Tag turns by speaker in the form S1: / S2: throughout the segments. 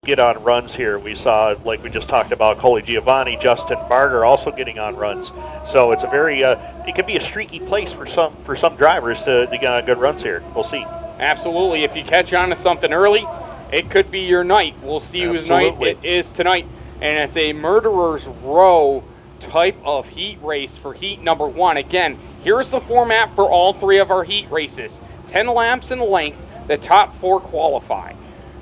S1: get on runs here. We saw, like we just talked about, Colagiovanni, Justin Barger also getting on runs. So it's a very, it can be a streaky place for some drivers to get on good runs here. We'll see.
S2: Absolutely. If you catch on to something early, it could be your night. We'll see whose night it is tonight. And it's a murderer's row type of heat race for heat number 1. Again, here's the format for all 3 of our heat races. 10 laps in length. The top 4 qualify.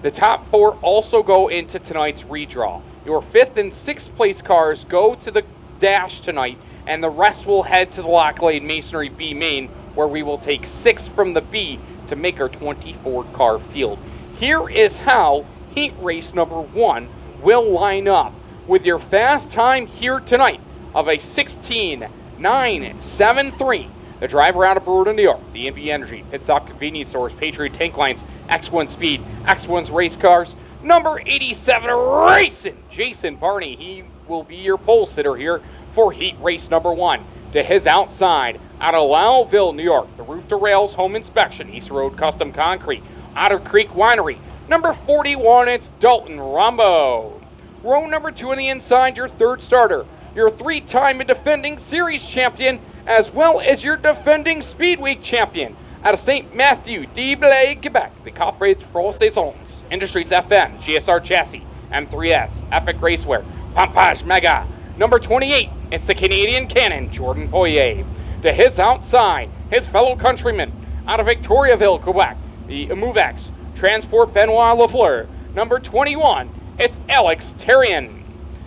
S2: The top 4 also go into tonight's redraw. Your 5th and 6th place cars go to the dash tonight, and the rest will head to the Lacklade Masonry B main, where we will take 6 from the B to make our 24 car field. Here is how heat race number 1 will line up, with your fast time here tonight of a 16.973. The driver out of Brewer, New York, the NV Energy, Pit Stop Convenience Stores, Patriot Tank Lines, X1 Speed, X1's Race Cars, number 87 racing, Jason Barney. He will be your pole sitter here for heat race number 1. To his outside, out of Lowellville, New York, the Roof to Rails Home Inspection, East Road Custom Concrete, Otter Creek Winery, number 41, it's Dalton Rombough. Row number 2 on the inside, your 3rd starter, your 3-time and defending series champion, as well as your defending Speedway champion. Out of St. Matthew, Diblay, Quebec, the Coffrades Pro Saisons, Industries FM, GSR Chassis, M3S, Epic Racewear, Pompage Mega. Number 28, it's the Canadian Cannon, Jordan Poirier. To his outside, his fellow countryman, out of Victoriaville, Quebec, the Movex, Transport Benoit Lafleur. Number 21, it's Alex Therrien.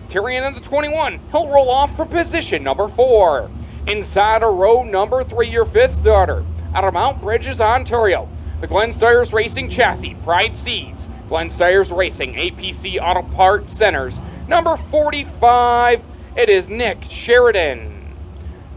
S2: Therrien in the 21, he'll roll off for position number 4. Inside of row number 3, your 5th starter, out of Mount Bridges, Ontario, the Glenn Stires Racing Chassis, Pride Seeds, Glenn Stires Racing, APC Auto Part Centers. Number 45, it is Nick Sheridan.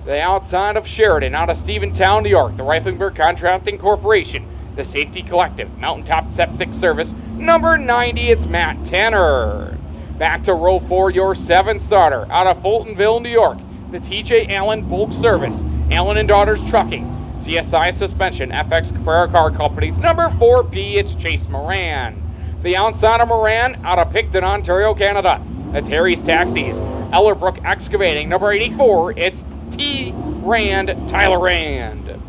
S2: The outside of Sheridan, out of Stephentown, New York, the Reifenberg Contracting Corporation, the Safety Collective, Mountaintop Septic Service. Number 90, it's Matt Tanner. Back to row 4, your 7th starter, out of Fultonville, New York, the TJ Allen Bulk Service, Allen and Daughters Trucking, CSI Suspension, FX Cabrera Car Companies. Number 4B, it's Chase Moran. The outside of Moran, out of Picton, Ontario, Canada, the Terry's Taxis, Ellerbrook Excavating. Number 84, it's Tyler Rand.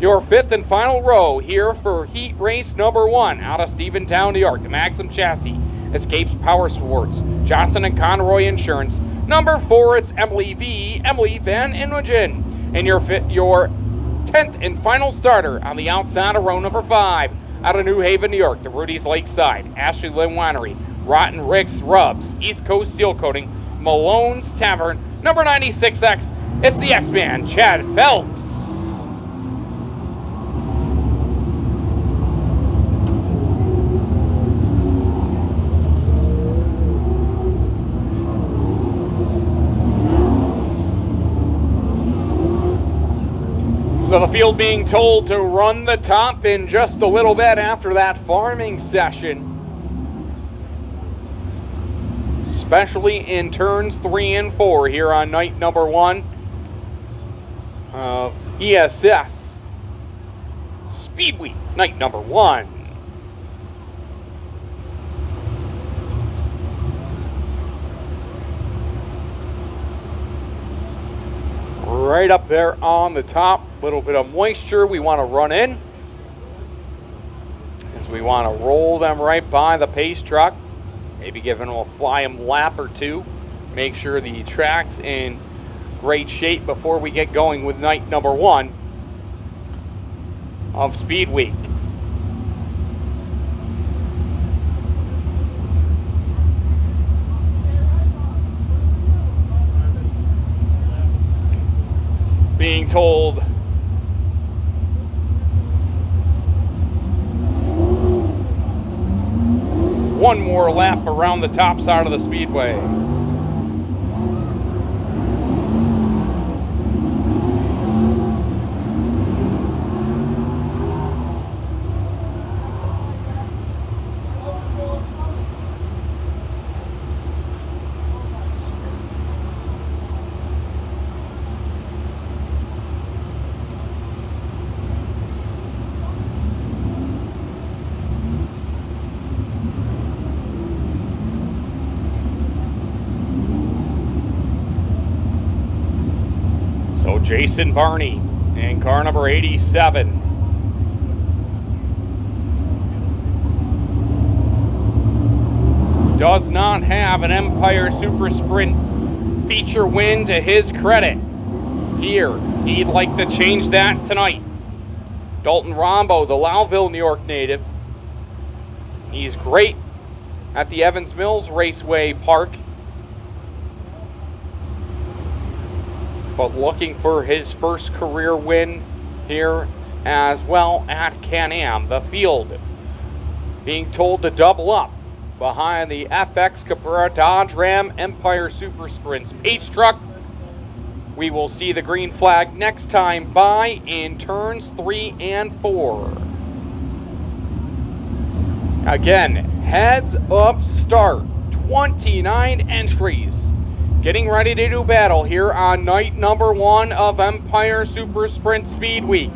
S2: Your 5th and final row here for heat race number 1, out of Stephentown, New York, the Maxim Chassis, Escapes Power Sports, Johnson and Conroy Insurance. Number 4, it's Emily VanInwegen. And your 10th and final starter on the outside of row number 5, out of New Haven, New York, the Rudy's Lakeside, Ashley Lynn Winery, Rotten Rick's Rubs, East Coast Steel Coating, Malone's Tavern. Number 96X, it's the X-Man, Chad Phelps. So the field being told to run the top in just a little bit after that farming session, especially in turns 3 and 4 here on night number 1 of ESS Speedway, night number 1. Right up there on the top, little bit of moisture we want to run in, as we want to roll them right by the pace truck, maybe giving them a fly them lap or 2, make sure the track's in great shape before we get going with night number 1 of Speed Week. Being told one more lap around the top side of the speedway. Jason Barney in car number 87. Does not have an Empire Super Sprint feature win to his credit. Here, he'd like to change that tonight. Dalton Rombough, the Lowville, New York native. He's great at the Evans Mills Raceway Park, but looking for his first career win here as well at Can-Am. The field being told to double up behind the FX Cabrera Dodge Ram Empire Super Sprints H truck. We will see the green flag next time by in turns 3 and 4. Again, heads up start. 29 entries. Getting ready to do battle here on night number 1 of Empire Super Sprint Speed Week.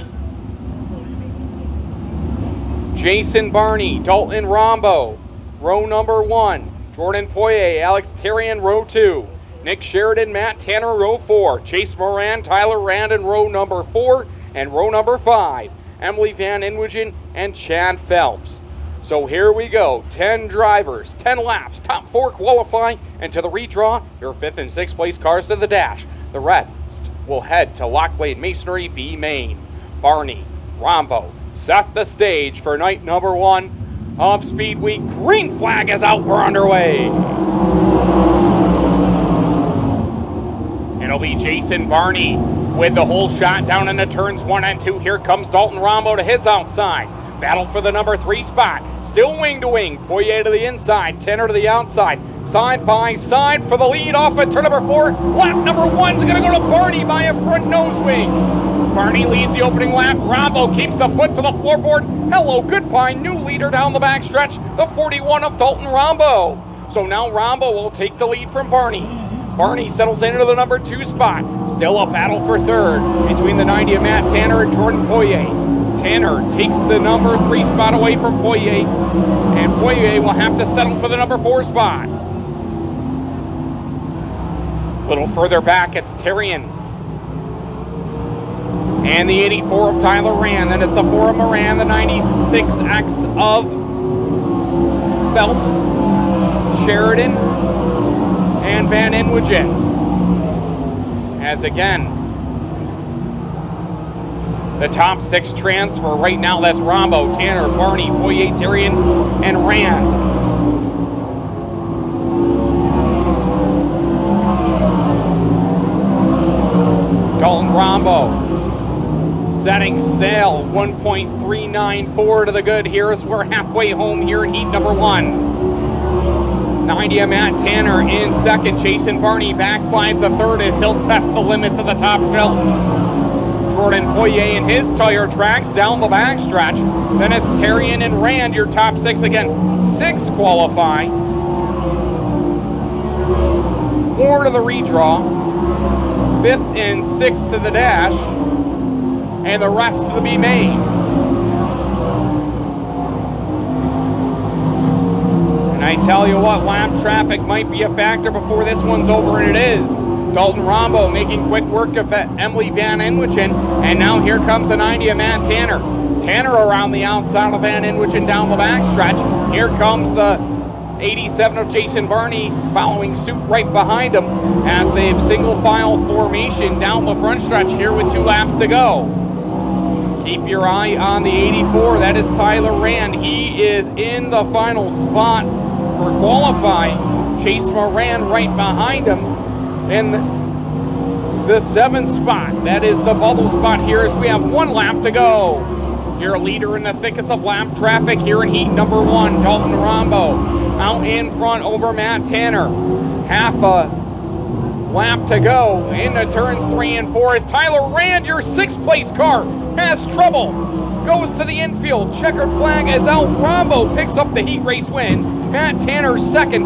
S2: Jason Barney, Dalton Rombough, row number 1. Jordan Poirier, Alex Therrien, row 2. Nick Sheridan, Matt Tanner, row 4. Chase Moran, Tyler Reynolds, row number 4. And row number 5, Emily VanInwegen and Chad Phelps. So here we go. 10 drivers, 10 laps, top 4 qualify, and to the redraw, your 5th and 6th place cars to the dash. The rest will head to Locklade Masonry B Main. Barney, Rombough, set the stage for night number 1 of Speed Week. Green flag is out, we're underway. It'll be Jason Barney with the whole shot down into turns 1 and 2. Here comes Dalton Rombough to his outside. Battle for the number 3 spot. Still wing to wing. Poirier to the inside. Tanner to the outside. Side by side for the lead off at turn number 4. Lap number 1's going to go to Barney by a front nose wing. Barney leads the opening lap. Rombough keeps a foot to the floorboard. Hello, goodbye. New leader down the backstretch. The 41 of Dalton Rombough. So now Rombough will take the lead from Barney. Barney settles into the number 2 spot. Still a battle for 3rd between the 90 of Matt Tanner and Jordan Poirier. Tanner takes the number 3 spot away from Poirier, and Poirier will have to settle for the number 4 spot. A little further back, it's Therrien and the 84 of Tyler Reynolds. Then it's the 4 of Moran, the 96X of Phelps, Sheridan, and VanInwegen. As again, the top 6 transfer right now. That's Rombough, Tanner, Barney, Poirier, Therrien, and Rand. Dalton Rombough setting sail. 1.394 to the good here as we're halfway home here in heat number 1. 90 of Matt Tanner in 2nd. Jason Barney backslides the 3rd as he'll test the limits of the top shelf. Jordan Poirier in his tire tracks down the backstretch. Then it's Therrien and Rand, your top 6 again. 6 qualify. 4 to the redraw. 5th and 6th to the dash. And the rest to the B main. And I tell you what, lap traffic might be a factor before this one's over, and it is. Dalton Rombough making quick work of Emily VanInwegen, and now here comes the 90 of Matt Tanner. Tanner around the outside of VanInwegen down the backstretch. Here comes the 87 of Jason Barney following suit right behind him as they've single file formation down the front stretch here with 2 laps to go. Keep your eye on the 84, that is Tyler Rand. He is in the final spot for qualifying. Chase Moran right behind him in the 7th spot. That is the bubble spot here as we have 1 lap to go. Your leader in the thickets of lap traffic here in heat number 1, Dalton Rombough. Out in front over Matt Tanner. Half a lap to go into turns 3 and 4 as Tyler Rand, your 6th place car, has trouble. Goes to the infield. Checkered flag is out. Rombough picks up the heat race win. Matt Tanner 2nd.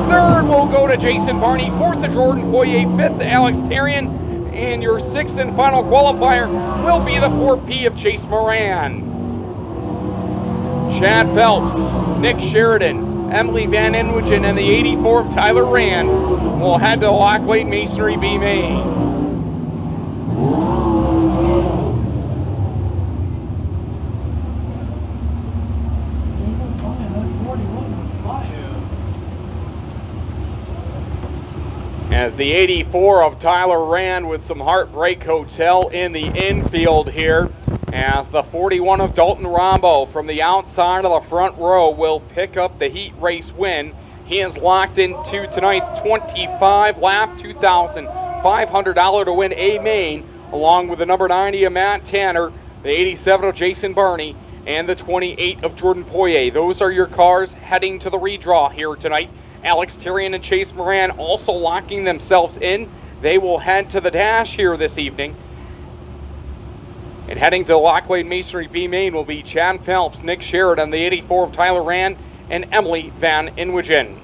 S2: 3rd will go to Jason Barney. 4th to Jordan Poirier. 5th to Alex Therrien. And your 6th and final qualifier will be the 4P of Chase Moran. Chad Phelps, Nick Sheridan, Emily VanInwegen, and the 84 of Tyler Rand will head to Locklade Masonry B Main. As the 84 of Tyler Rand with some Heartbreak Hotel in the infield here. As the 41 of Dalton Rombough from the outside of the front row will pick up the heat race win. He is locked into tonight's 25-lap, $2,500 to win a main, along with the number 90 of Matt Tanner, the 87 of Jason Barney, and the 28 of Jordan Poirier. Those are your cars heading to the redraw here tonight. Alex Therrien and Chase Moran also locking themselves in. They will head to the dash here this evening. And heading to Locklade Masonry B main will be Chad Phelps, Nick Sheridan, the 84 of Tyler Rand, and Emily VanInwegen.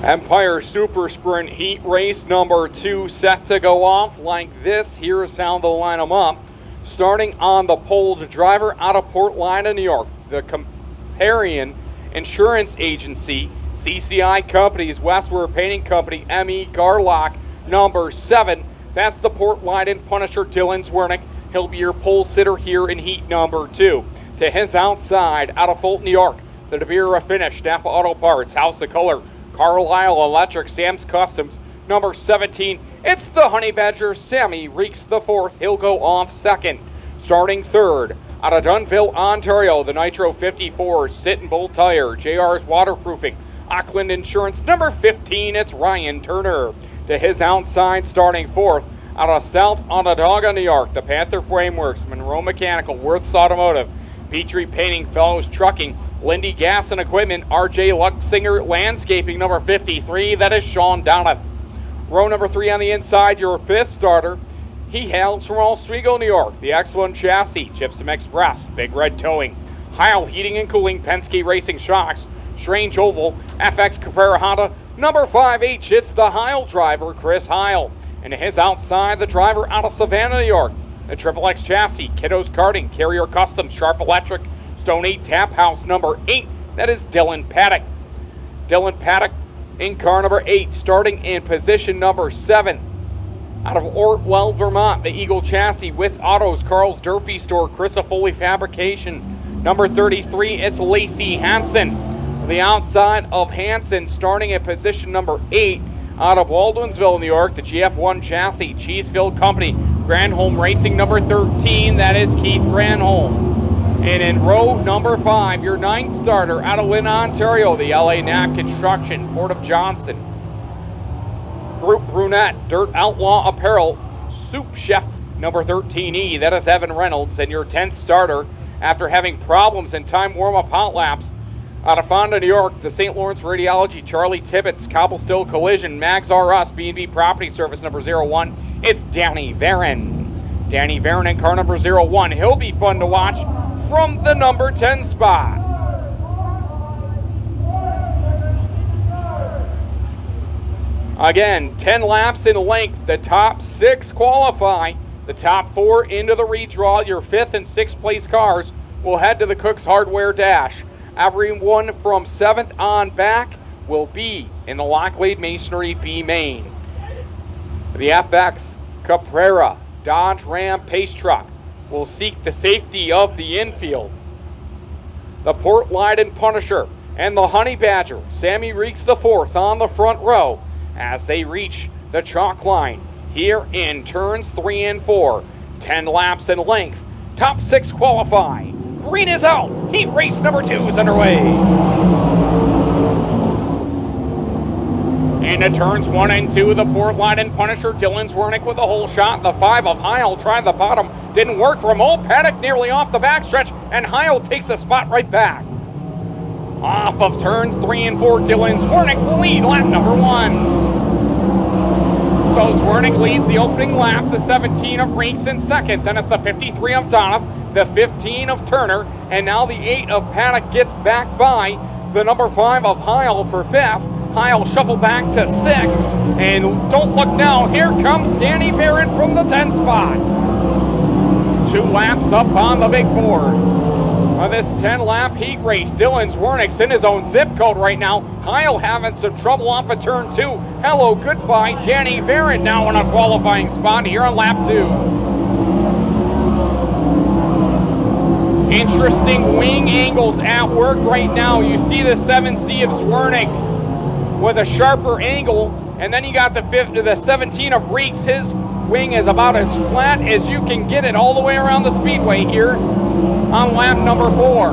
S2: Empire Super Sprint Heat Race number 2 set to go off like this. Here's how they'll line them up. Starting on the pole, the driver out of Port Lina, New York, the Comparian Insurance Agency, CCI Companies, Westward Painting Company, M.E. Garlock, number 7. That's the Port Lina Punisher, Dylan Swiernik. He'll be your pole sitter here in heat number 2. To his outside, out of Fulton, New York, the De Beer Finish, Napa Auto Parts, House of Color, Carlisle Electric, Sam's Customs, number 17. It's the Honey Badger, Sammy Reakes IV. He'll go off second. Starting third, out of Dunville, Ontario, the Nitro 54, Sit and Bull Tire, JR's Waterproofing, Auckland Insurance, number 15. It's Ryan Turner. To his outside, starting fourth, out of South Onondaga, New York, the Panther Frameworks, Monroe Mechanical, Worth's Automotive, Petrie Painting, Fellows Trucking, Lindy Gas and Equipment, RJ Luxinger Landscaping, number 53. That is Sean Donoff. Row number 3 on the inside, your fifth starter. He hails from Oswego, New York. The X1 Chassis, Gypsum Express, Big Red Towing, Hile Heating and Cooling, Penske Racing Shocks, Strange Oval, FX Caprera Honda, number 5H. It's the Hile driver, Chris Hile. And to his outside, the driver out of Savannah, New York. The Triple X Chassis, Kiddos Karting, Carrier Customs, Sharp Electric, Stone 8 Tap House, number 8. That is Dillon Paddock. Dillon Paddock in car number 8, starting in position number 7. Out of Ortwell, Vermont, the Eagle Chassis, Witz Autos, Carl's Durfee Store, Crisafulli Fabrication, number 33. It's Lacey Hanson. The outside of Hanson, starting at position number 8. Out of Baldwinsville, New York, the GF1 Chassis, Cheeseville Company, Granholm Racing, number 13. That is Keith Granholm. And in row number 5, your 9th starter out of Lynn, Ontario, the LA Knapp Construction, Port of Johnson, Group Brunette, Dirt Outlaw Apparel, Soup Chef, number 13E. That is Evan Reynolds. And your 10th starter, after having problems in time warm-up hot laps, out of Fonda, New York, the St. Lawrence Radiology, Charlie Tibbetts, Cobblestill Collision, Mags R Us, B&B Property Service, number 01. It's Danny Varin. Danny Varin in car number 01. He'll be fun to watch from the number 10 spot. Again, 10 laps in length. The top 6 qualify. The top 4 into the redraw. Your 5th and 6th place cars will head to the Cook's Hardware Dash. Everyone from 7th on back will be in the Locklade Masonry B main. The FX Caprera Dodge Ram Pace Truck will seek the safety of the infield. The Port Liden Punisher and the Honey Badger, Sammy Reakes IV on the front row as they reach the chalk line here in turns 3 and 4. 10 laps in length. Top 6 qualify. Green is out. Heat race number 2 is underway. Into turns 1 and 2, the Port Liden Punisher, Dylan Swiernik with a hole shot. The 5 of Hile tried the bottom. Didn't work for him. Old Paddock nearly off the backstretch, and Hile takes the spot right back. Off of turns 3 and 4, Dylan Swiernik will lead lap number 1. So Swiernik leads the opening lap, the 17 of Reakes in second. Then it's the 53 of Donoff, the 15 of Turner, and now the 8 of Paddock gets back by the number 5 of Hile for 5th. Hile shuffle back to 6th, and don't look now, here comes Danny Varin from the 10 spot. 2 laps up on the big board. of this 10-lap heat race. Dylan Swiernik's in his own zip code right now. Hile having some trouble off of turn 2. Hello, goodbye. Danny Varin now in a qualifying spot here on lap 2. Interesting wing angles at work right now. You see the 7C of Swiernik with a sharper angle, and then you got the 17 of Reakes. His wing is about as flat as you can get it all the way around the speedway here on lap number 4.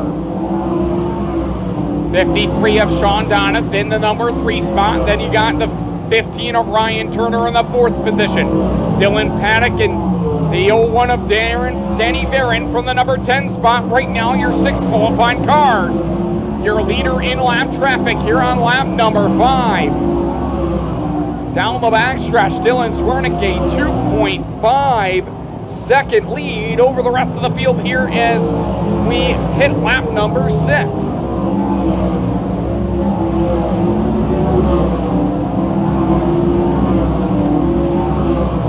S2: 53 of Sean Donoff in the number 3 spot. Then you got the 15 of Ryan Turner in the 4th position. Dillon Paddock and the 01 of Danny Varin from the number 10 spot. Right now, your 6 qualifying cars. Your leader in lap traffic here on lap number 5. Down the backstretch, Dylan Swiernik a 2.5 second lead over the rest of the field here as we hit lap number 6.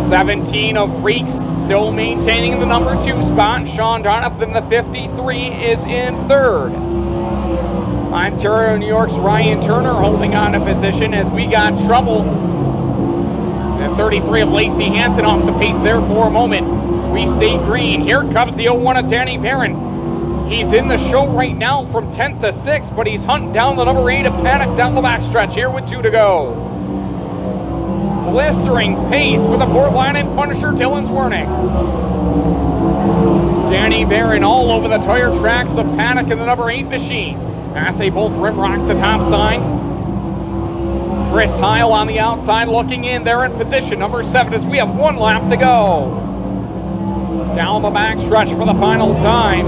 S2: $17 of Reakes still maintaining the number 2 spot. Sean Donoff in the 53 is in 3rd. Ontario, New York's Ryan Turner holding on to position as we got trouble. The 33 of Lacey Hanson off the pace there for a moment. We stay green. Here comes the 01 of Danny Varin. He's in the show right now from 10th to 6th, but he's hunting down the number 8 of Paddock down the backstretch here with 2 to go. Blistering pace for the Port Lion Punisher, Dylan Swiernik. Danny Varin all over the tire tracks of Paddock in the number 8 machine. As they both rim rock the top side. Chris Hile on the outside looking in. They're in position number 7 as we have 1 lap to go. Down the backstretch for the final time.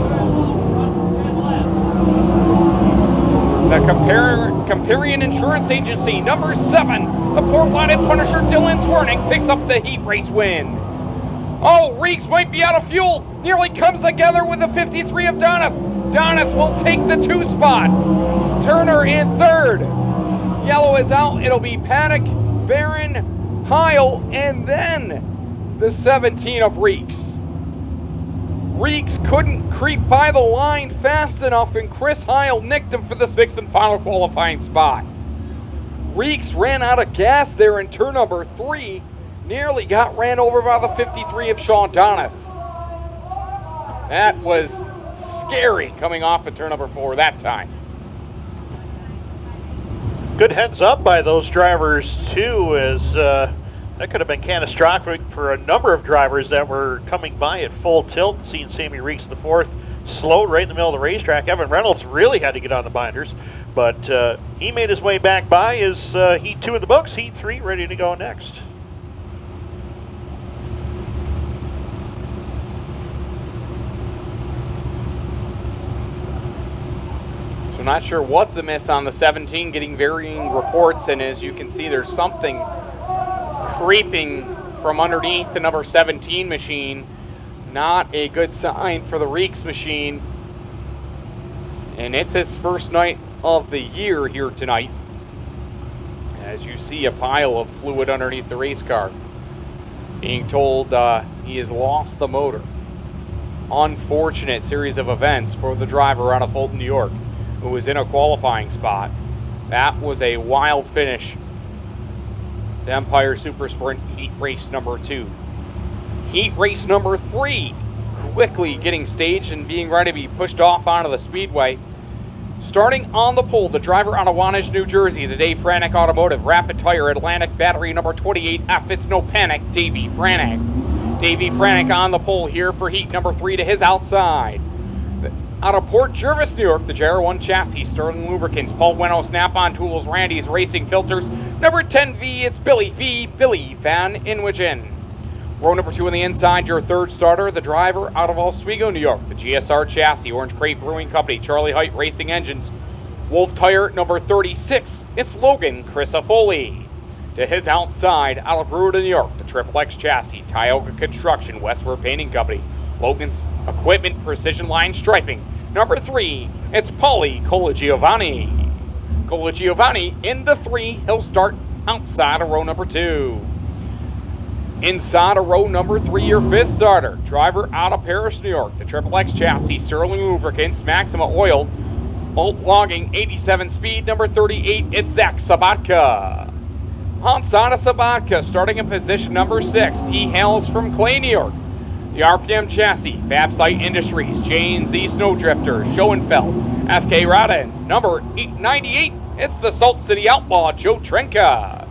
S2: The Comparian Insurance Agency, number 7, the Port Lion Punisher, Dylan Swiernik, picks up the heat race win. Oh, Reakes might be out of fuel. Nearly comes together with the 53 of Donoff. Donoff will take the 2 spot. Turner in 3rd. Yellow is out. It'll be Paddock, Varin, Hile, and then the 17 of Reakes. Reakes couldn't creep by the line fast enough, and Chris Hile nicked him for the 6th and final qualifying spot. Reakes ran out of gas there in turn number 3. Nearly got ran over by the 53 of Sean Donoff. That was scary coming off of turn number 4 that time.
S1: Good heads up by those drivers too, as that could have been catastrophic for a number of drivers that were coming by at full tilt, seeing Sammy Reakes IV slowed right in the middle of the racetrack. Evan Reynolds really had to get on the binders, but he made his way back by as Heat 2 in the books, Heat 3 ready to go next.
S2: So not sure what's amiss on the 17, getting varying reports, and as you can see, there's something creeping from underneath the number 17 machine. Not a good sign for the Reakes machine. And it's his first night of the year here tonight. As you see a pile of fluid underneath the race car. Being told he has lost the motor. Unfortunate series of events for the driver out of Fulton, New York, who was in a qualifying spot. That was a wild finish. The Empire Super Sprint Heat Race number 2. Heat Race number 3 quickly getting staged and being ready to be pushed off onto the speedway. Starting on the pole, the driver out of Wantage, New Jersey, the Davie Franek Automotive, Rapid Tire, Atlantic Battery number 28, F It's No Panic, Davie Franek. Davie Franek on the pole here for heat number 3 to his outside. Out of Port Jervis, New York, the JR1 chassis, Sterling Lubricants, Paul Bueno, Snap-on Tools, Randy's Racing Filters. Number 10V, it's Billy VanInwegen. Row number 2 on the inside, your 3rd starter, the driver out of Oswego, New York, the GSR chassis, Orange Crate Brewing Company, Charlie Height Racing Engines. Wolf Tire, number 36, it's Logan Crisafulli. To his outside, out of Brewton, New York, the Triple X chassis, Tioga Construction, Westward Painting Company, Logan's Equipment Precision Line Striping. Number 3, it's Paulie Colagiovanni. Colagiovanni into 3. He'll start outside of row number 2. Inside of row number 3, your 5th starter. Driver out of Paris, New York. The Triple X chassis, Sterling Lubricants, Maxima Oil, logging 87 speed. Number 38, it's Zach Sobotka. Outside of Sobotka, starting in position number 6. He hails from Clay, New York. The RPM chassis, Fab Site Industries, J&Z Snowdrifter, Schoenfeld, FK Rodens. Number 98, it's the Salt City Outlaw, Joe Trenca.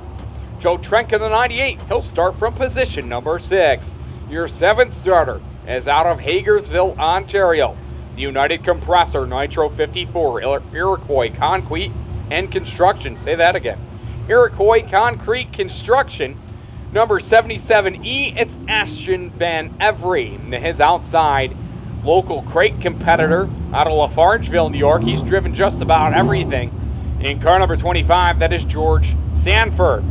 S2: Joe Trenca, the 98, he'll start from position number 6. Your 7th starter is out of Hagersville, Ontario. The United Compressor Nitro 54, Iroquois Concrete and Construction. Say that again. Iroquois Concrete Construction. Number 77E, it's Ashton VanEvery. His outside local crate competitor out of Lafargeville, New York. He's driven just about everything. In car number 25, that is George Sanford.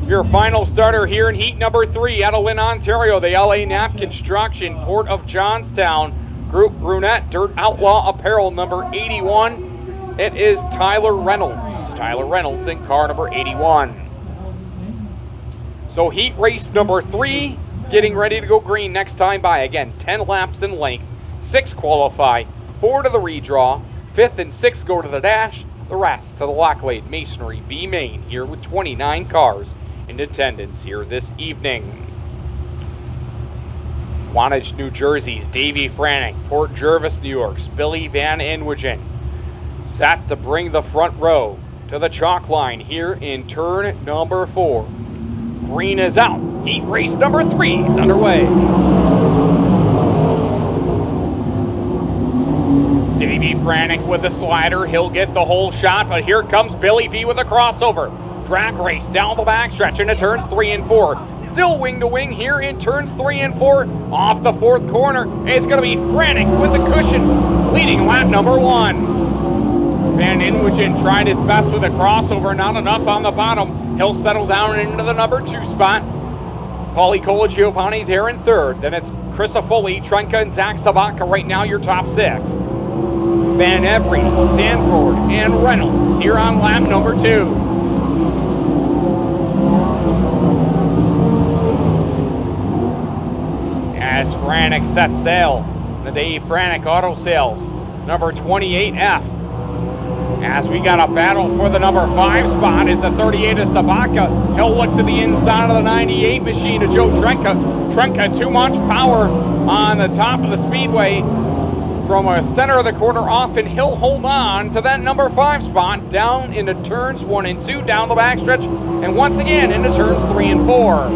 S2: Your final starter here in heat number 3 out of Lynn, Ontario, the LA Knapp Construction, Port of Johnstown, Group Brunette, Dirt Outlaw Apparel, number 81. It is Tyler Reynolds. Tyler Reynolds in car number 81. So heat race number 3, getting ready to go green next time by. Again, 10 laps in length, 6 qualify, 4 to the redraw, 5th and 6th go to the dash, the rest to the Locklade Masonry B Main, here with 29 cars in attendance here this evening. Wantage, New Jersey's Davie Franek, Port Jervis, New York's Billy VanInwegen, set to bring the front row to the chalk line here in turn number 4. Green is out. Heat race number 3 is underway. Davie Franek with the slider. He'll get the whole shot, but here comes Billy V with a crossover. Drag race down the backstretch into turns 3 and 4. Still wing to wing here in turns 3 and 4. Off the 4th corner, it's going to be Franek with the cushion, leading lap number 1. VanInwegen tried his best with a crossover, not enough on the bottom. He'll settle down into the number 2 spot. Paulie Colagiovanni there in 3rd. Then it's Crisafulli, Trenca, and Zach Sobotka right now, your top 6. VanEvery, Sanford, and Reynolds here on lap number 2. As Franek sets sail, the Dave Franek Auto Sales, number 28F. As we got a battle for the number 5 spot is the 38 of Sobotka. He'll look to the inside of the 98 machine of Joe Trenca. Trenca, too much power on the top of the speedway from a center of the corner off, and he'll hold on to that number 5 spot down into turns 1 and 2, down the backstretch, and once again into turns 3 and 4.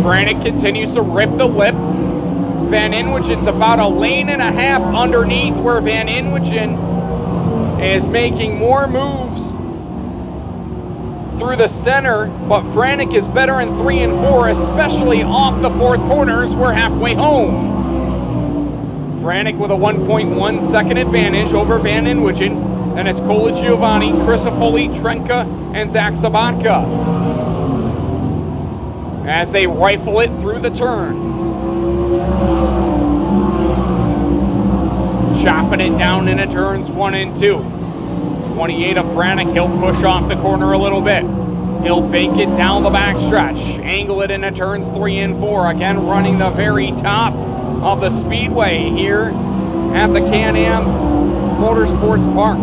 S2: Franek continues to rip the lip. VanInwegen's about a lane and a half underneath, where VanInwegen is making more moves through the center, but Franek is better in 3 and 4, especially off the 4th corners. We're halfway home. Franek with a 1.1 second advantage over VanInwegen. Then it's Colagiovanni, Crisafulli, Trenca, and Zach Sobotka as they rifle it through the turns. Chopping it down into turns 1 and 2. 28 of Franek, he'll push off the corner a little bit. He'll bake it down the backstretch, angle it into turns 3 and 4. Again, running the very top of the speedway here at the Can-Am Motorsports Park.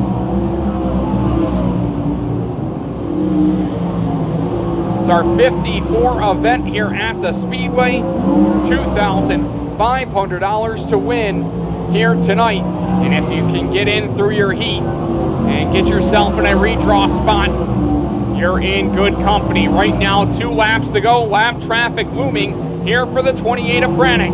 S2: It's our 54 event here at the Speedway. $2,500 to win here tonight. And if you can get in through your heat and get yourself in a redraw spot, you're in good company. Right now, 2 laps to go. Lap traffic looming here for the 28 of Franek.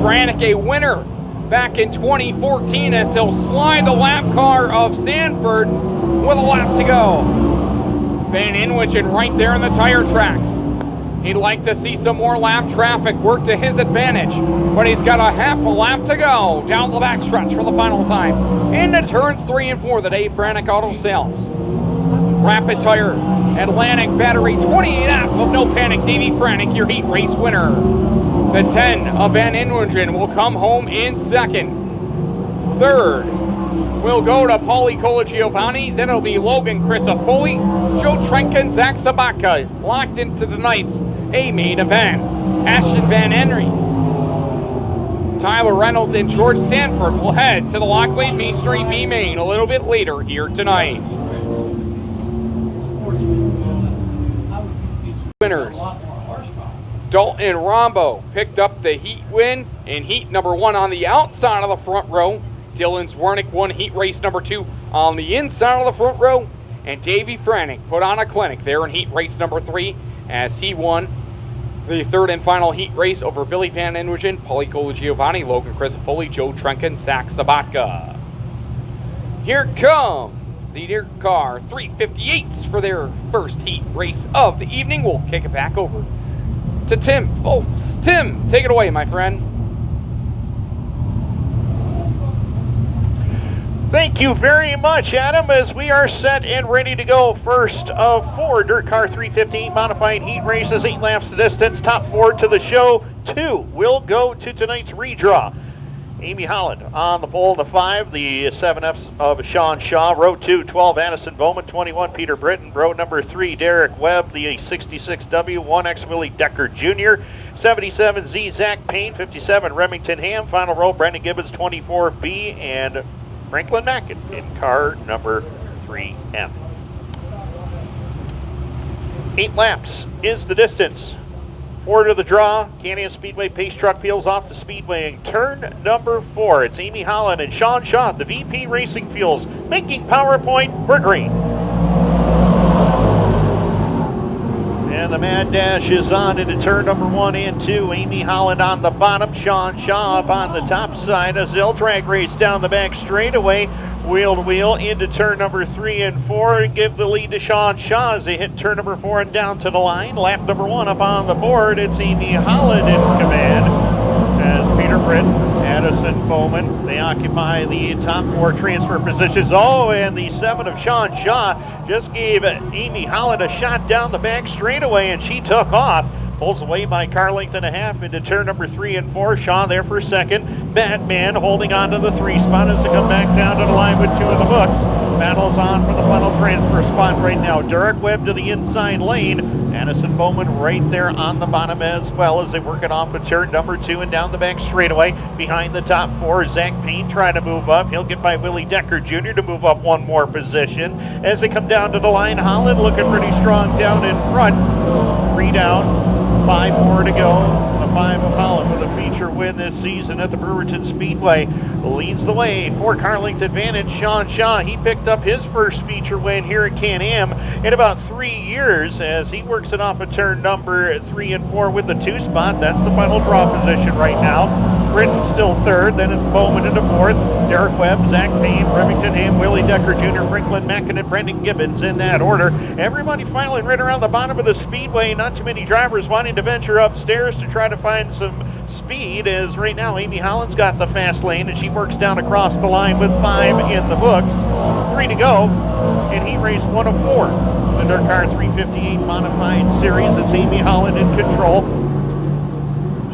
S2: Franek, a winner back in 2014, as he'll slide the lap car of Sanford with a lap to go. VanInwegen right there in the tire tracks. He'd like to see some more lap traffic work to his advantage, but he's got a half a lap to go down the backstretch for the final time. Into turns 3 and 4, the Dave Franek Auto Sales. Rapid Tire, Atlantic Battery, 28F of No Panic, Davie Franek, your heat race winner. The 10 of VanInwegen will come home in second. Third, will go to Paulie Colagiovanni. Then it'll be Logan Crisafulli, Joe Trenca, and Zach Sobotka locked into tonight's A main event. Ashton VanEvery, Tyler Reynolds, and George Sanford will head to the Locklane Main Street B main a little bit later here tonight. Winners. Dalton Rombough picked up the heat win in heat number 1 on the outside of the front row. Dylan Swiernik won heat race number 2 on the inside of the front row. And Davie Franek put on a clinic there in heat race number 3 as he won the third and final heat race over Billy VanInwegen, Paulie Colagiovanni, Logan Crisafulli, Joe Trenca, and Zach Sobotka. Here come the Dirt Car 358s for their first heat race of the evening. We'll kick it back over to Tim Bolts. Tim, take it away, my friend.
S1: Thank you very much, Adam, as we are set and ready to go. First of 4 Dirt Car 358 modified heat races, 8 laps the distance. Top 4 to the show. 2 will go to tonight's redraw. Amy Holland on the pole, the 5, the 7Fs of Sean Shaw. Row 2, 12, Addison Bowman, 21, Peter Britton. Row number 3, Derek Webb, the 66W, 1X Willie Decker Jr., 77Z, Zach Payne, 57, Remington Ham. Final row, Brendan Gibbons, 24B, and Franklin Mackin in car number 3M. 8 laps is the distance. 4 to the draw. Canyon Speedway pace truck peels off the Speedway in turn number 4. It's Amy Holland and Sean Shaw, the VP Racing Fuels, making PowerPoint. We're green. And the mad dash is on into turn number 1 and 2. Amy Holland on the bottom, Sean Shaw up on the top side as they'll drag race down the back straightaway. Wheel to wheel into turn number 3 and 4 and give the lead to Sean Shaw as they hit turn number 4 and down to the line. Lap number 1 up on the board. It's Amy Holland in command as Peter Britt, Addison Bowman, they occupy the top 4 transfer positions. Oh, and the 7 of Sean Shaw just gave Amy Holland a shot down the back straightaway and she took off. Pulls away by car length and a half into turn number 3 and 4. Shaw there for second. Batman holding on to the 3 spot as they come back down to the line with 2 in the books. Battles on for the final transfer spot right now. Derek Webb to the inside lane. Addison Bowman right there on the bottom as well as they work it off with turn number 2 and down the back straightaway. Behind the top 4, Zach Payne trying to move up. He'll get by Willie Decker Jr. to move up 1 more position. As they come down to the line, Holland looking pretty strong down in front. 3 down. 5 more to go. The 5 of Holland with a feature win this season at the Brewerton Speedway leads the way. 4 car length advantage. Sean Shaw, he picked up his first feature win here at Can-Am in about 3 years as he works it off of turn number 3 and 4 with the 2 spot. That's the final draw position right now. Britton still 3rd, then it's Bowman into 4th. Derek Webb, Zach Payne, Remington Ham, Willie Decker Jr., Franklin Mackin, and Brendan Gibbons in that order. Everybody filing right around the bottom of the Speedway. Not too many drivers wanting to venture upstairs to try to find some speed, as right now Amy Holland's got the fast lane and she works down across the line with 5 in the books. 3 to go in heat race 1 of 4. The Dirt Car 358 modified series. It's Amy Holland in control.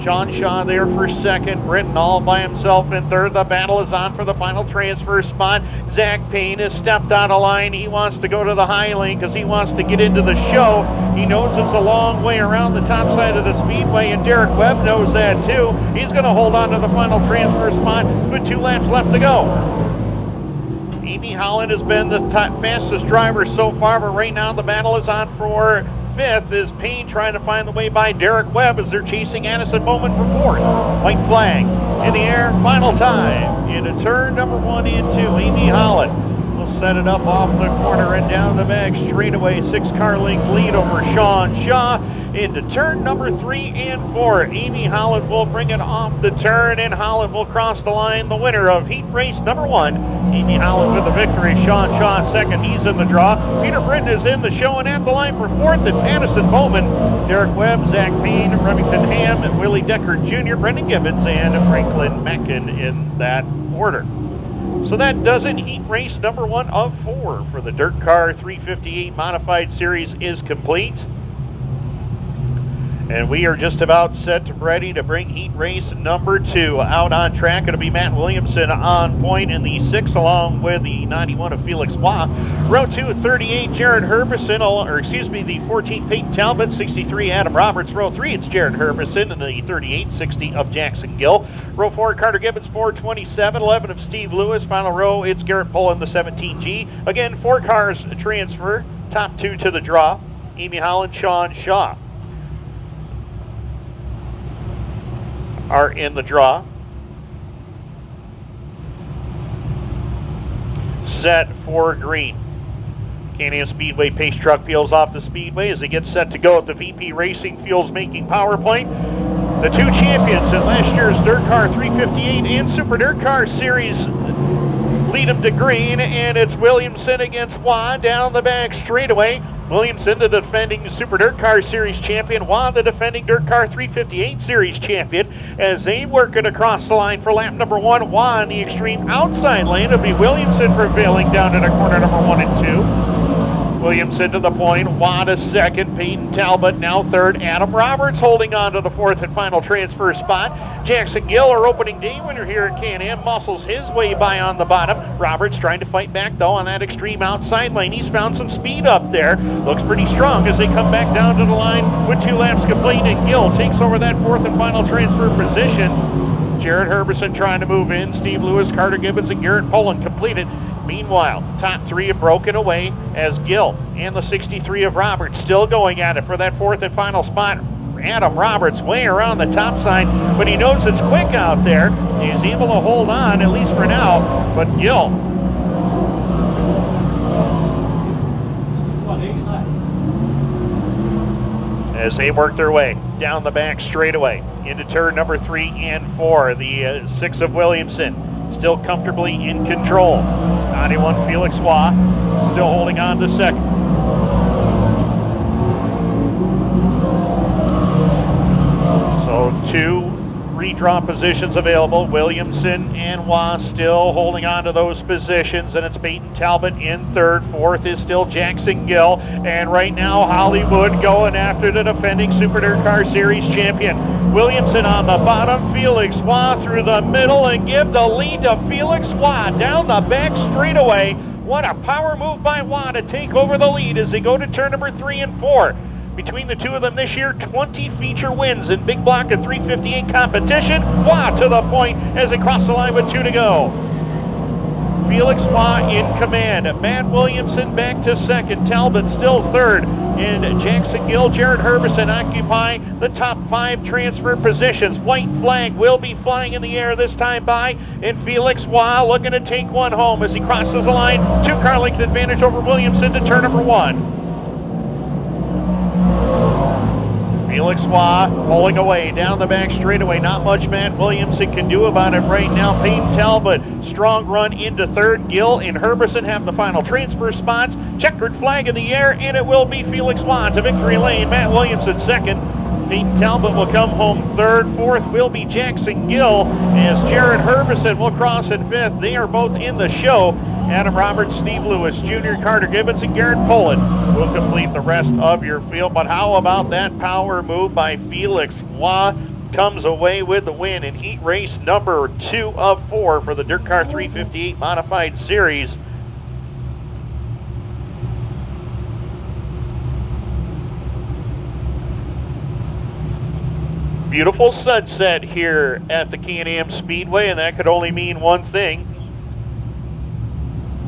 S1: Sean Shaw there for second. Britton all by himself in third. The battle is on for the final transfer spot. Zach Payne has stepped out of line. He wants to go to the high lane because he wants to get into the show. He knows it's a long way around the top side of the Speedway, and Derek Webb knows that too. He's going to hold on to the final transfer spot with 2 laps left to go. Amy Holland has been the fastest driver so far, but right now the battle is on for 5th is Payne trying to find the way by Derek Webb as they're chasing Addison Bowman for 4th. White flag in the air, final time into turn number 1 and 2. Amy Holland will set it up off the corner and down the back straightaway. 6 car length lead over Sean Shaw into turn number 3 and 4. Amy Holland will bring it off the turn and Holland will cross the line. The winner of heat race number 1, Amy Holland with the victory. Sean Shaw second, he's in the draw. Peter Britton is in the show and at the line for 4th. It's Addison Bowman, Derek Webb, Zach Payne, Remington Ham, and Willie Decker Jr., Brendan Gibbons, and Franklin Mackin in that order. So that does it. Heat race number 1 of 4 for the Dirt Car 358 Modified Series is complete. And we are just about set ready to bring heat race number 2 out on track. It'll be Matt Williamson on point in the 6, along with the 91 of Felix Waugh. Row 2, 38, Jared Herbison, or excuse me, the 14, Peyton Talbot, 63, Adam Roberts. Row 3, it's Jared Herbison, and the 38, 60 of Jackson Gill. Row 4, Carter Gibbons, 427, 11 of Steve Lewis. Final row, it's Garrett Pullen, the 17G. Again, 4 cars transfer, top 2 to the draw. Amy Holland, Sean Shaw are in the draw. Set for green. Can-Am Speedway pace truck peels off the speedway as they get set to go at the VP Racing Fuels making power plate. The 2 champions in last year's Dirt Car 358 and Super Dirt Car Series lead them to green, and it's Williamson against Waugh down the back straightaway. Williamson, the defending Super Dirt Car Series champion. Waugh, the defending Dirt Car 358 Series champion. As they work it across the line for lap number 1, Waugh in the extreme outside lane. It'll be Williamson prevailing down into corner number 1 and 2. Williamson to the point, Waugh to second, Peyton Talbot now third, Adam Roberts holding on to the 4th and final transfer spot. Jackson Gill, our opening day winner here at Can-Am, muscles his way by on the bottom. Roberts trying to fight back though on that extreme outside lane. He's found some speed up there. Looks pretty strong as they come back down to the line with 2 laps complete, and Gill takes over that 4th and final transfer position. Jared Herbison trying to move in. Steve Lewis, Carter Gibbons, and Garrett Pullen completed. Meanwhile, top 3 have broken away as Gill and the 63 of Roberts still going at it for that 4th and final spot. Adam Roberts way around the top side, but he knows it's quick out there. He's able to hold on, at least for now, but Gill. As they work their way down the back straightaway into turn number 3 and 4, the 6 of Williamson still comfortably in control. 91 Felix Waugh still holding on to second. So 2 redraw positions available. Williamson and Waugh still holding on to those positions, and it's Peyton Talbot in 3rd. 4th is still Jackson Gill, and right now Hollywood going after the defending Super Dirt Car Series champion. Williamson on the bottom, Felix Waugh through the middle, and give the lead to Felix Waugh down the back straightaway. What a power move by Waugh to take over the lead as they go to turn number 3 and 4. Between the 2 of them this year, 20 feature wins in big block of 358 competition. Waugh to the point as they cross the line with 2 to go. Felix Waugh in command. Matt Williamson back to second. Talbot still third. And Jackson Gill, Jared Herbison occupy the top 5 transfer positions. White flag will be flying in the air this time by. And Felix Waugh looking to take one home as he crosses the line. 2-car length advantage over Williamson to turn number 1. Felix Waugh pulling away down the back straightaway. Not much Matt Williamson can do about it right now. Peyton Talbot, strong run into 3rd. Gill and Herbison have the final transfer spots. Checkered flag in the air, and it will be Felix Waugh to victory lane. Matt Williamson 2nd. Peyton Talbot will come home 3rd. 4th will be Jackson Gill as Jared Herbison will cross in 5th. They are both in the show. Adam Roberts, Steve Lewis Jr., Carter Gibbons, and Garrett Pullen will complete the rest of your field. But how about that power move by Felix Waugh? Comes away with the win in heat race number 2 of 4 for the Dirt Car 358 Modified Series. Beautiful sunset here at the Can-Am Speedway, and that could only mean one thing.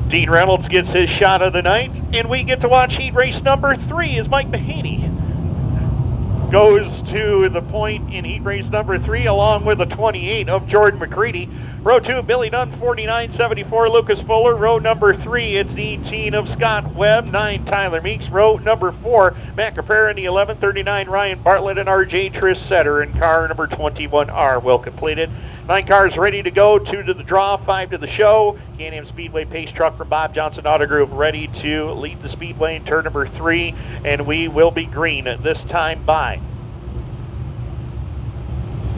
S1: Dean Reynolds gets his shot of the night, and we get to watch heat race number 3 as Mike Mahaney goes to the point in heat race number 3 along with the 28 of Jordan McCready. Row 2, Billy Dunn, 49.74, Lucas Fuller. Row number 3, it's the 18 of Scott Webb, 9, Tyler Meeks. Row number 4, Matt Capera in the 11.39, Ryan Bartlett and RJ Trissetter in car number 21R. Well completed. 9 cars ready to go, 2 to the draw, 5 to the show. Can-Am Speedway pace truck from Bob Johnson Auto Group ready to lead the Speedway in turn number 3, and we will be green this time by.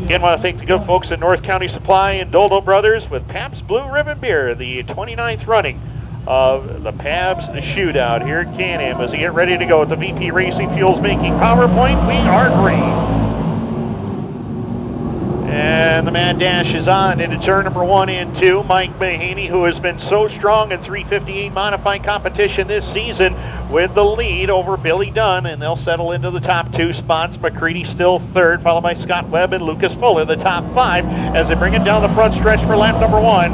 S1: Again, want to thank the good folks at North County Supply and Doldo Brothers with Pabst Blue Ribbon Beer, the 29th running of the Pabst Shootout here at Can-Am as we get ready to go with the VP Racing Fuels making PowerPoint. We are green. And the man dashes on into turn number 1 and 2. Mike Mahaney, who has been so strong in 358 modified competition this season, with the lead over Billy Dunn, and they'll settle into the top 2 spots. McCready still third, followed by Scott Webb and Lucas Fuller, the top 5, as they bring it down the front stretch for lap number 1.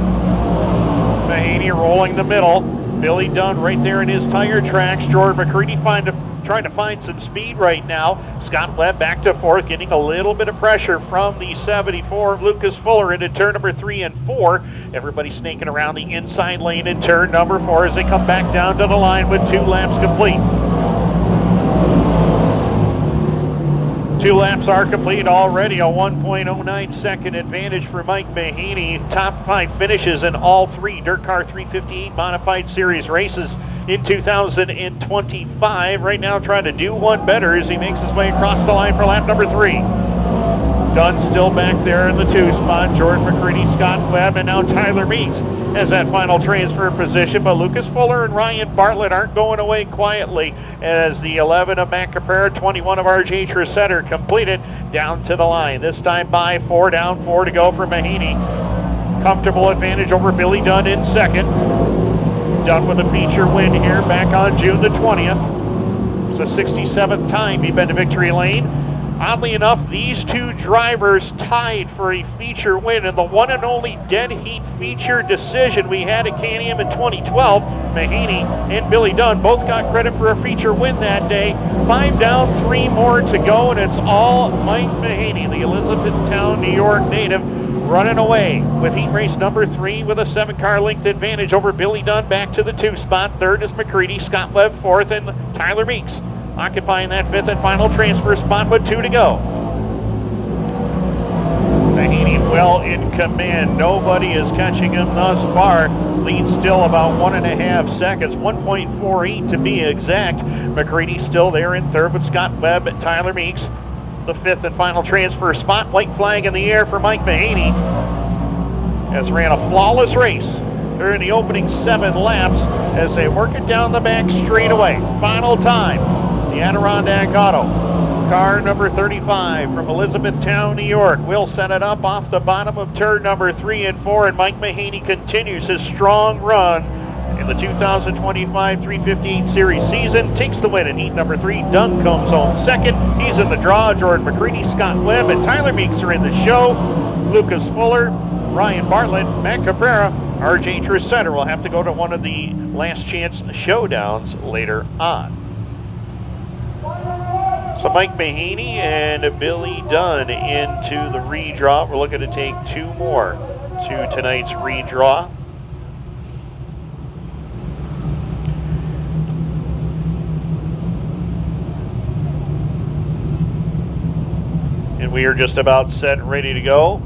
S1: Mahaney rolling the middle. Billy Dunn right there in his tire tracks. Jordan McCready trying to find some speed right now. Scott Webb back to 4th, getting a little bit of pressure from the 74 of Lucas Fuller into turn number 3 and 4. Everybody snaking around the inside lane in turn number 4 as they come back down to the line with 2 laps complete. 2 laps are complete already, a 1.09 second advantage for Mike Mahaney. Top 5 finishes in all 3 Dirt Car 358 Modified Series races in 2025. Right now trying to do one better as he makes his way across the line for lap number 3. Dunn still back there in the 2 spot. Jordan McCready, Scott Webb, and now Tyler Reynolds has that final transfer position. But Lucas Fuller and Ryan Bartlett aren't going away quietly as the 11 of Matt Caprera, 21 of RJ Tressetter completed down to the line. This time by 4, down 4 to go for Mahaney. Comfortable advantage over Billy Dunn in 2nd. Dunn with a feature win here back on June the 20th. It's the 67th time he'd been to victory lane. Oddly enough, these 2 drivers tied for a feature win in the one and only dead heat feature decision we had at Can-Am in 2012. Mahaney and Billy Dunn both got credit for a feature win that day. 5 down, 3 more to go, and it's all Mike Mahaney, the Elizabethtown, New York native, running away with heat race number 3 with a 7-car length advantage over Billy Dunn back to the 2 spot. 3rd is McCready, Scott Webb 4th, and Tyler Reynolds occupying that 5th and final transfer spot with 2 to go. Mahaney well in command. Nobody is catching him thus far. Lead still about 1.5 seconds, 1.48 to be exact. McCready still there in 3rd with Scott Webb and Tyler Reynolds. The 5th and final transfer spot. White flag in the air for Mike Mahaney. Has ran a flawless race during the opening 7 laps as they work it down the back straightaway. Final time. The Adirondack Auto, car number 35 from Elizabethtown, New York, will set it up off the bottom of turn number 3 and 4, and Mike Mahaney continues his strong run in the 2025 358 Series season. Takes the win in heat number 3. Dunn comes home 2nd. He's in the draw. Jordan McCready, Scott Webb, and Tyler Reynolds are in the show. Lucas Fuller, Ryan Bartlett, Matt Caprera, RJ Tressetter will have to go to one of the last chance showdowns later on. So Mike Mahaney and Billy Dunn into the redraw. We're looking to take 2 more to tonight's redraw. And we are just about set and ready to go.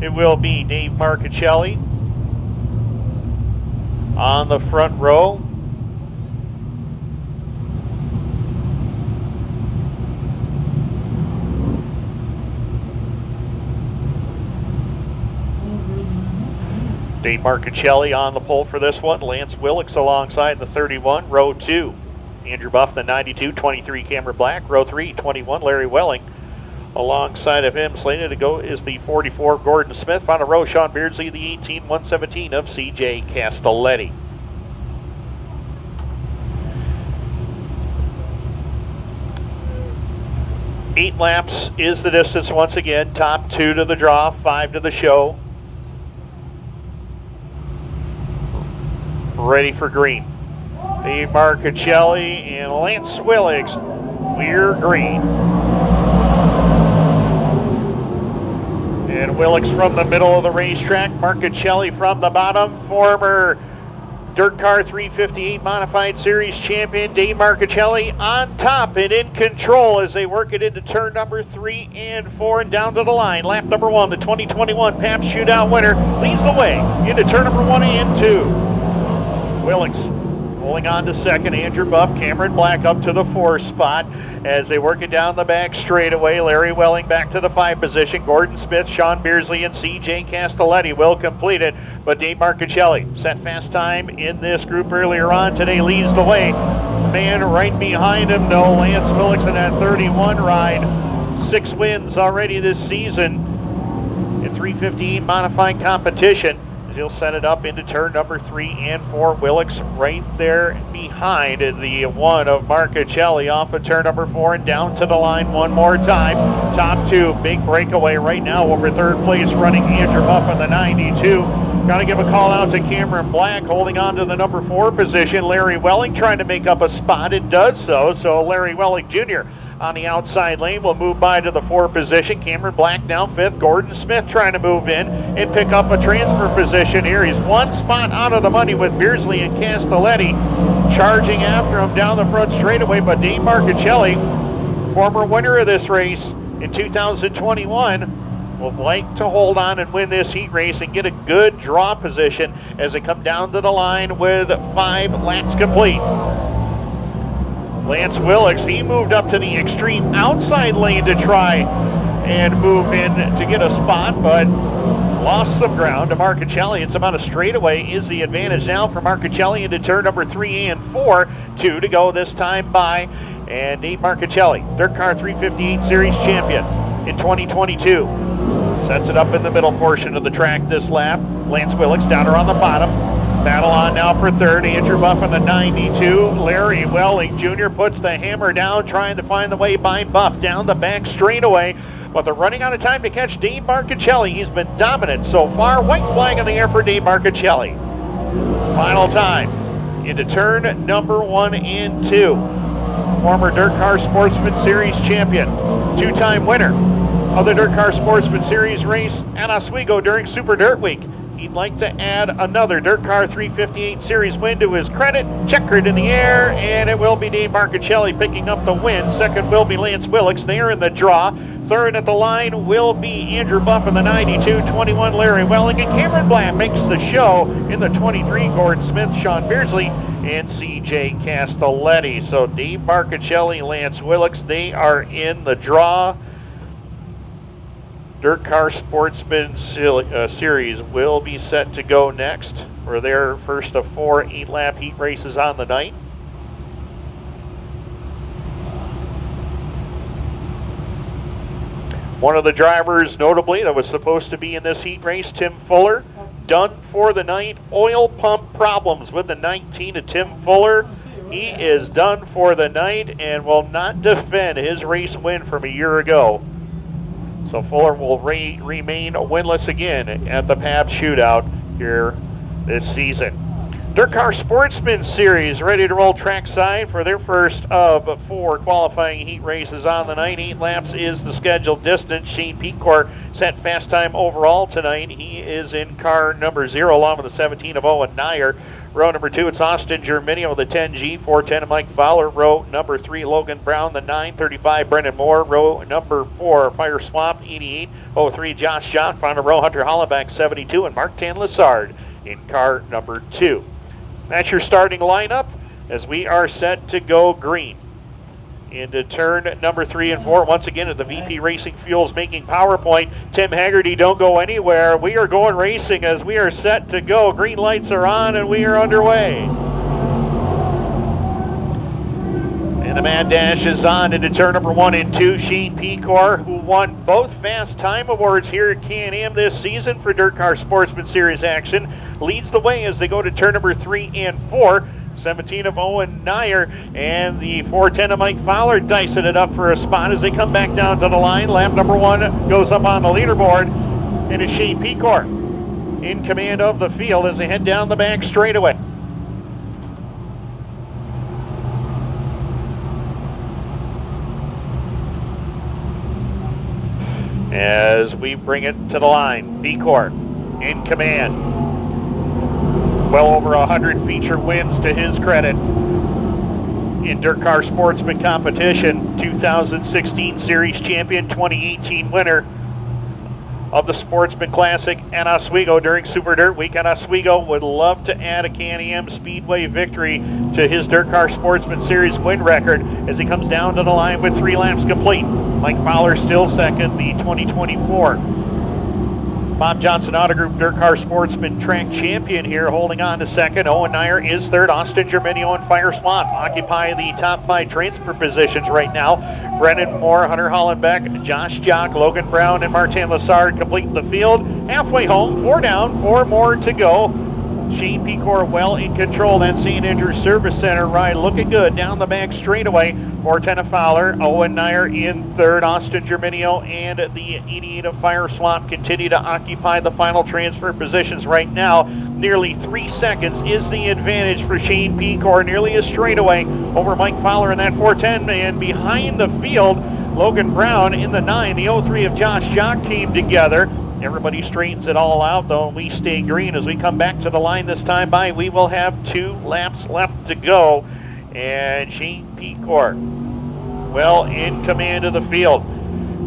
S1: It will be Dave Marchicelli on the front row. Dave Marchicelli on the pole for this one. Lance Willicks alongside the 31. Row 2, Andrew Buff, the 92, 23 Cameron Black. Row 3, 21, Larry Welling. Alongside of him, slated to go is the 44, Gordon Smith. Final row, Sean Beardsley, the 18, 117 of CJ Castelletti. Eight laps is the distance once again. Top 2 to the draw, 5 to the show. Ready for green. Dave Marchicelli and Lance Willicks. We're green. And Willicks from the middle of the racetrack. Marchicelli from the bottom. Former Dirt Car 358 Modified Series champion Dave Marchicelli on top and in control as they work it into turn number 3 and 4 and down to the line. Lap number 1, the 2021 Pabst Shootout winner leads the way into turn number 1 and 2. Willicks Holding on to second, Andrew Buff, Cameron Black up to the 4 spot as they work it down the back straightaway. Larry Welling back to the 5 position. Gordon Smith, Sean Beersley, and C.J. Castelletti will complete it. But Dave Marcuccelli set fast time in this group earlier on today, leads the way. Man right behind him, though, Lance Willicks in that 31 ride. 6 wins already this season in 358 modified competition. He'll set it up into turn number 3 and 4. Willicks right there behind the one of Marcuccelli off of turn number 4 and down to the line one more time. Top 2, big breakaway right now over third place, running Andrew Buff in the 92. Got to give a call out to Cameron Black, holding on to the number 4 position. Larry Welling trying to make up a spot. It does so. So Larry Welling Jr. on the outside lane will move by to the 4 position. Cameron Black now 5th. Gordon Smith trying to move in and pick up a transfer position here. He's 1 spot out of the money with Beersley and Castelletti charging after him down the front straightaway. But Dave Marcuccelli, former winner of this race in 2021, will like to hold on and win this heat race and get a good draw position as they come down to the line with 5 laps complete. Lance Willicks, he moved up to the extreme outside lane to try and move in to get a spot, but lost some ground to Marcuccelli. It's about a straightaway is the advantage now for Marcuccelli into turn number 3 and 4. 2 to go this time by. And Dave Marcuccelli, Dirt Car 358 Series champion in 2022. Sets it up in the middle portion of the track this lap. Lance Willicks down around the bottom. Battle on now for third. Andrew Buff in the 92. Larry Welling Jr. puts the hammer down, trying to find the way by Buff down the back straightaway. But they're running out of time to catch Dave Marcuccelli. He's been dominant so far. White flag in the air for Dave Marcuccelli. Final time into turn number 1 and 2. Former Dirt Car Sportsman Series champion, 2-time winner of the Dirt Car Sportsman Series race at Oswego during Super Dirt Week. He'd like to add another Dirt Car 358 Series win to his credit. Checkered in the air, and it will be Dave Marcuccelli picking up the win. Second will be Lance Willicks. They are in the draw. Third at the line will be Andrew Buff in the 92, 21 Larry Welling, and Cameron Black makes the show in the 23, Gordon Smith, Sean Beersley, and C.J. Castelletti. So Dave Marcuccelli, Lance Willicks, they are in the draw. Dirt Car Sportsman Series will be set to go next for their first of 4 8-lap heat races on the night. One of the drivers, notably, that was supposed to be in this heat race, Tim Fuller, done for the night. Oil pump problems with the 19 of Tim Fuller. He is done for the night and will not defend his race win from a year ago. So Fuller will remain winless again at the Pabst Shootout here this season. Dirt Car Sportsman Series ready to roll trackside for their first of 4 qualifying heat races on the night. 8 laps is the scheduled distance. Shane Pecor set fast time overall tonight. He is in car number 0 along with the 17 of Owen Nyer. Row number 2, it's Austin Germinio with the 10G, 410 of Mike Fowler. Row number 3, Logan Brown, the 935, Brendan Moore. Row number 4, Fire Swamp, 8803, Josh John. Front of row, Hunter Hollenbeck, 72, and Mark Tanlissard in car number 2. That's your starting lineup as we are set to go green. Into turn number 3 and 4. Once again at the VP Racing Fuels making PowerPoint. Tim Haggerty, don't go anywhere. We are going racing as we are set to go. Green lights are on and we are underway. And the Mad Dash is on into turn number 1 and 2. Shane Pecor, who won both Fast Time Awards here at Can-Am this season for Dirt Car Sportsman Series action, leads the way as they go to turn number 3 and 4. 17 of Owen Nyer and the 410 of Mike Fowler dicing it up for a spot as they come back down to the line. Lap number 1 goes up on the leaderboard, and it's Shane Pecor in command of the field as they head down the back straightaway. As we bring it to the line, Pecor in command. Well over 100 feature wins to his credit in Dirt Car Sportsman competition. 2016 Series champion, 2018 winner of the Sportsman Classic at Oswego during Super Dirt Week. And Oswego would love to add a Can-Am Speedway victory to his Dirt Car Sportsman Series win record as he comes down to the line with 3 laps complete. Mike Fowler still second, the 2024 Bob Johnson Auto Group Dirt Car Sportsman Track Champion here, holding on to second. Owen Nyer is third. Austin Germinio and Fire Swamp occupy the top 5 transfer positions right now. Brennan Moore, Hunter Hollenbeck, Josh Jock, Logan Brown, and Martin Lassard complete the field. Halfway home, 4 down, 4 more to go. Shane Pecor well in control. That St. Andrews Service Center ride looking good down the back straightaway for Tenna Fowler. Owen Nyer in third. Austin Germinio and the 88 of Fire Swamp continue to occupy the final transfer positions right now. Nearly 3 seconds is the advantage for Shane Pecor. Nearly a straightaway over Mike Fowler in that 410. And behind the field, Logan Brown in the 9. The 03 of Josh Jock came together. Everybody straightens it all out, though, and we stay green as we come back to the line this time by. We will have 2 laps left to go, and Shane Pecor well in command of the field.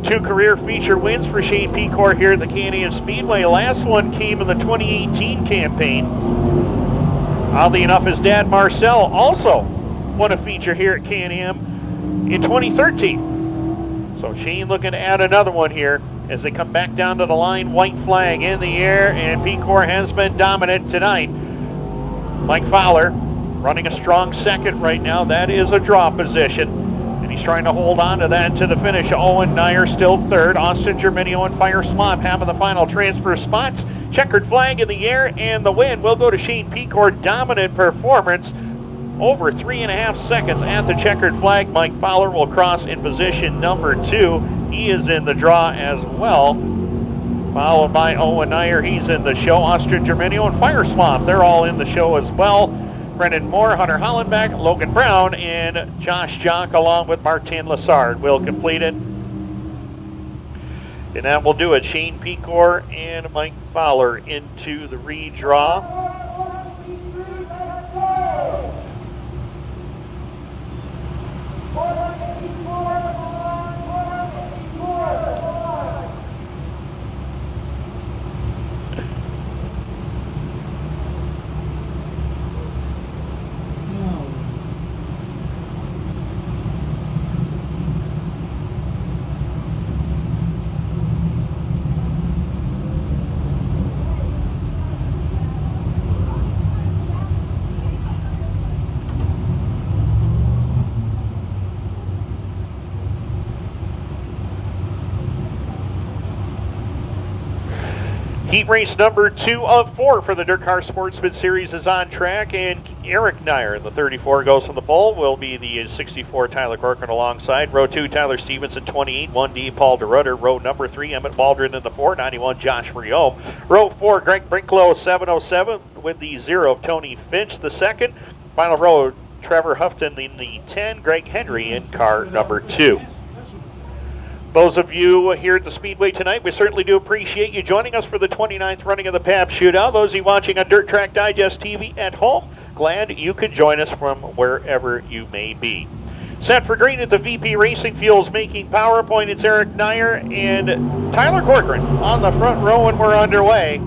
S1: 2 career feature wins for Shane Pecor here at the Can-Am Speedway. Last one came in the 2018 campaign. Oddly enough, his dad, Marcel, also won a feature here at Can-Am in 2013. So Shane looking to add another one here as they come back down to the line. White flag in the air, and Pecor has been dominant tonight. Mike Fowler running a strong second right now. That is a draw position, and he's trying to hold on to that to the finish. Owen Nyer still third. Austin Germinio and Fire Swamp having the final transfer spots. Checkered flag in the air, and the win will go to Shane Pecor. Dominant performance. Over 3.5 seconds at the checkered flag. Mike Fowler will cross in position number 2. He is in the draw as well. Followed by Owen Nyer. He's in the show. Austin Germinio and Fire Swamp, they're all in the show as well. Brennan Moore, Hunter Hollenbeck, Logan Brown, and Josh Jock along with Martin Lassard will complete it. And that will do it. Shane Pecor and Mike Fowler into the redraw. Heat race number 2 of 4 for the Dirt Car Sportsman Series is on track, and Eric Nyer in the 34 goes from the pole. Will be the 64 Tyler Corcoran alongside. Row 2, Tyler Stevenson, 28, 1D Paul DeRutter. Row number 3, Emmett Waldron in the 491, Josh Riome. Row 4, Greg Brinklow, 707 with the 0 of Tony Finch, the second. Final row, Trevor Houghton in the 10, Greg Henry in car number 2. Those of you here at the Speedway tonight, we certainly do appreciate you joining us for the 29th running of the Pabst Shootout. Those of you watching on Dirt Track Digest TV at home, glad you could join us from wherever you may be. Set for green at the VP Racing Fuels making PowerPoint. It's Eric Nyer and Tyler Corcoran on the front row, and we're underway.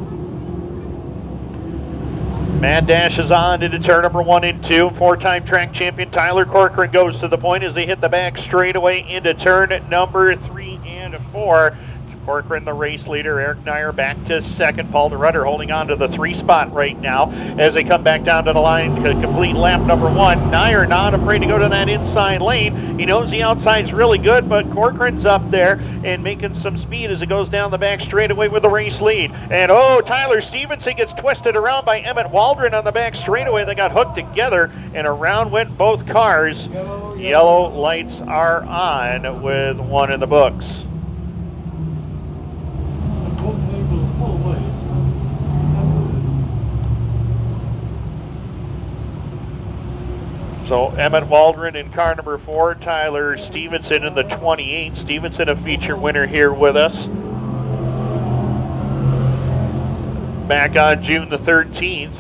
S1: Mad Dash is on into turn number 1 and 2. 4-time track champion Tyler Corcoran goes to the point as they hit the back straightaway into turn number 3 and 4. Corcoran, the race leader. Eric Nyer back to second. Paul DeRutter holding on to the 3 spot right now as they come back down to the line to complete lap number 1. Nyer not afraid to go to that inside lane. He knows the outside's really good, but Corcoran's up there and making some speed as it goes down the back straightaway with the race lead. And Tyler Stevenson gets twisted around by Emmett Waldron on the back straightaway. They got hooked together and around went both cars. Yellow lights are on with 1 in the books. So Emmett Waldron in car number 4, Tyler Stevenson in the 28. Stevenson a feature winner here with us. Back on June the 13th.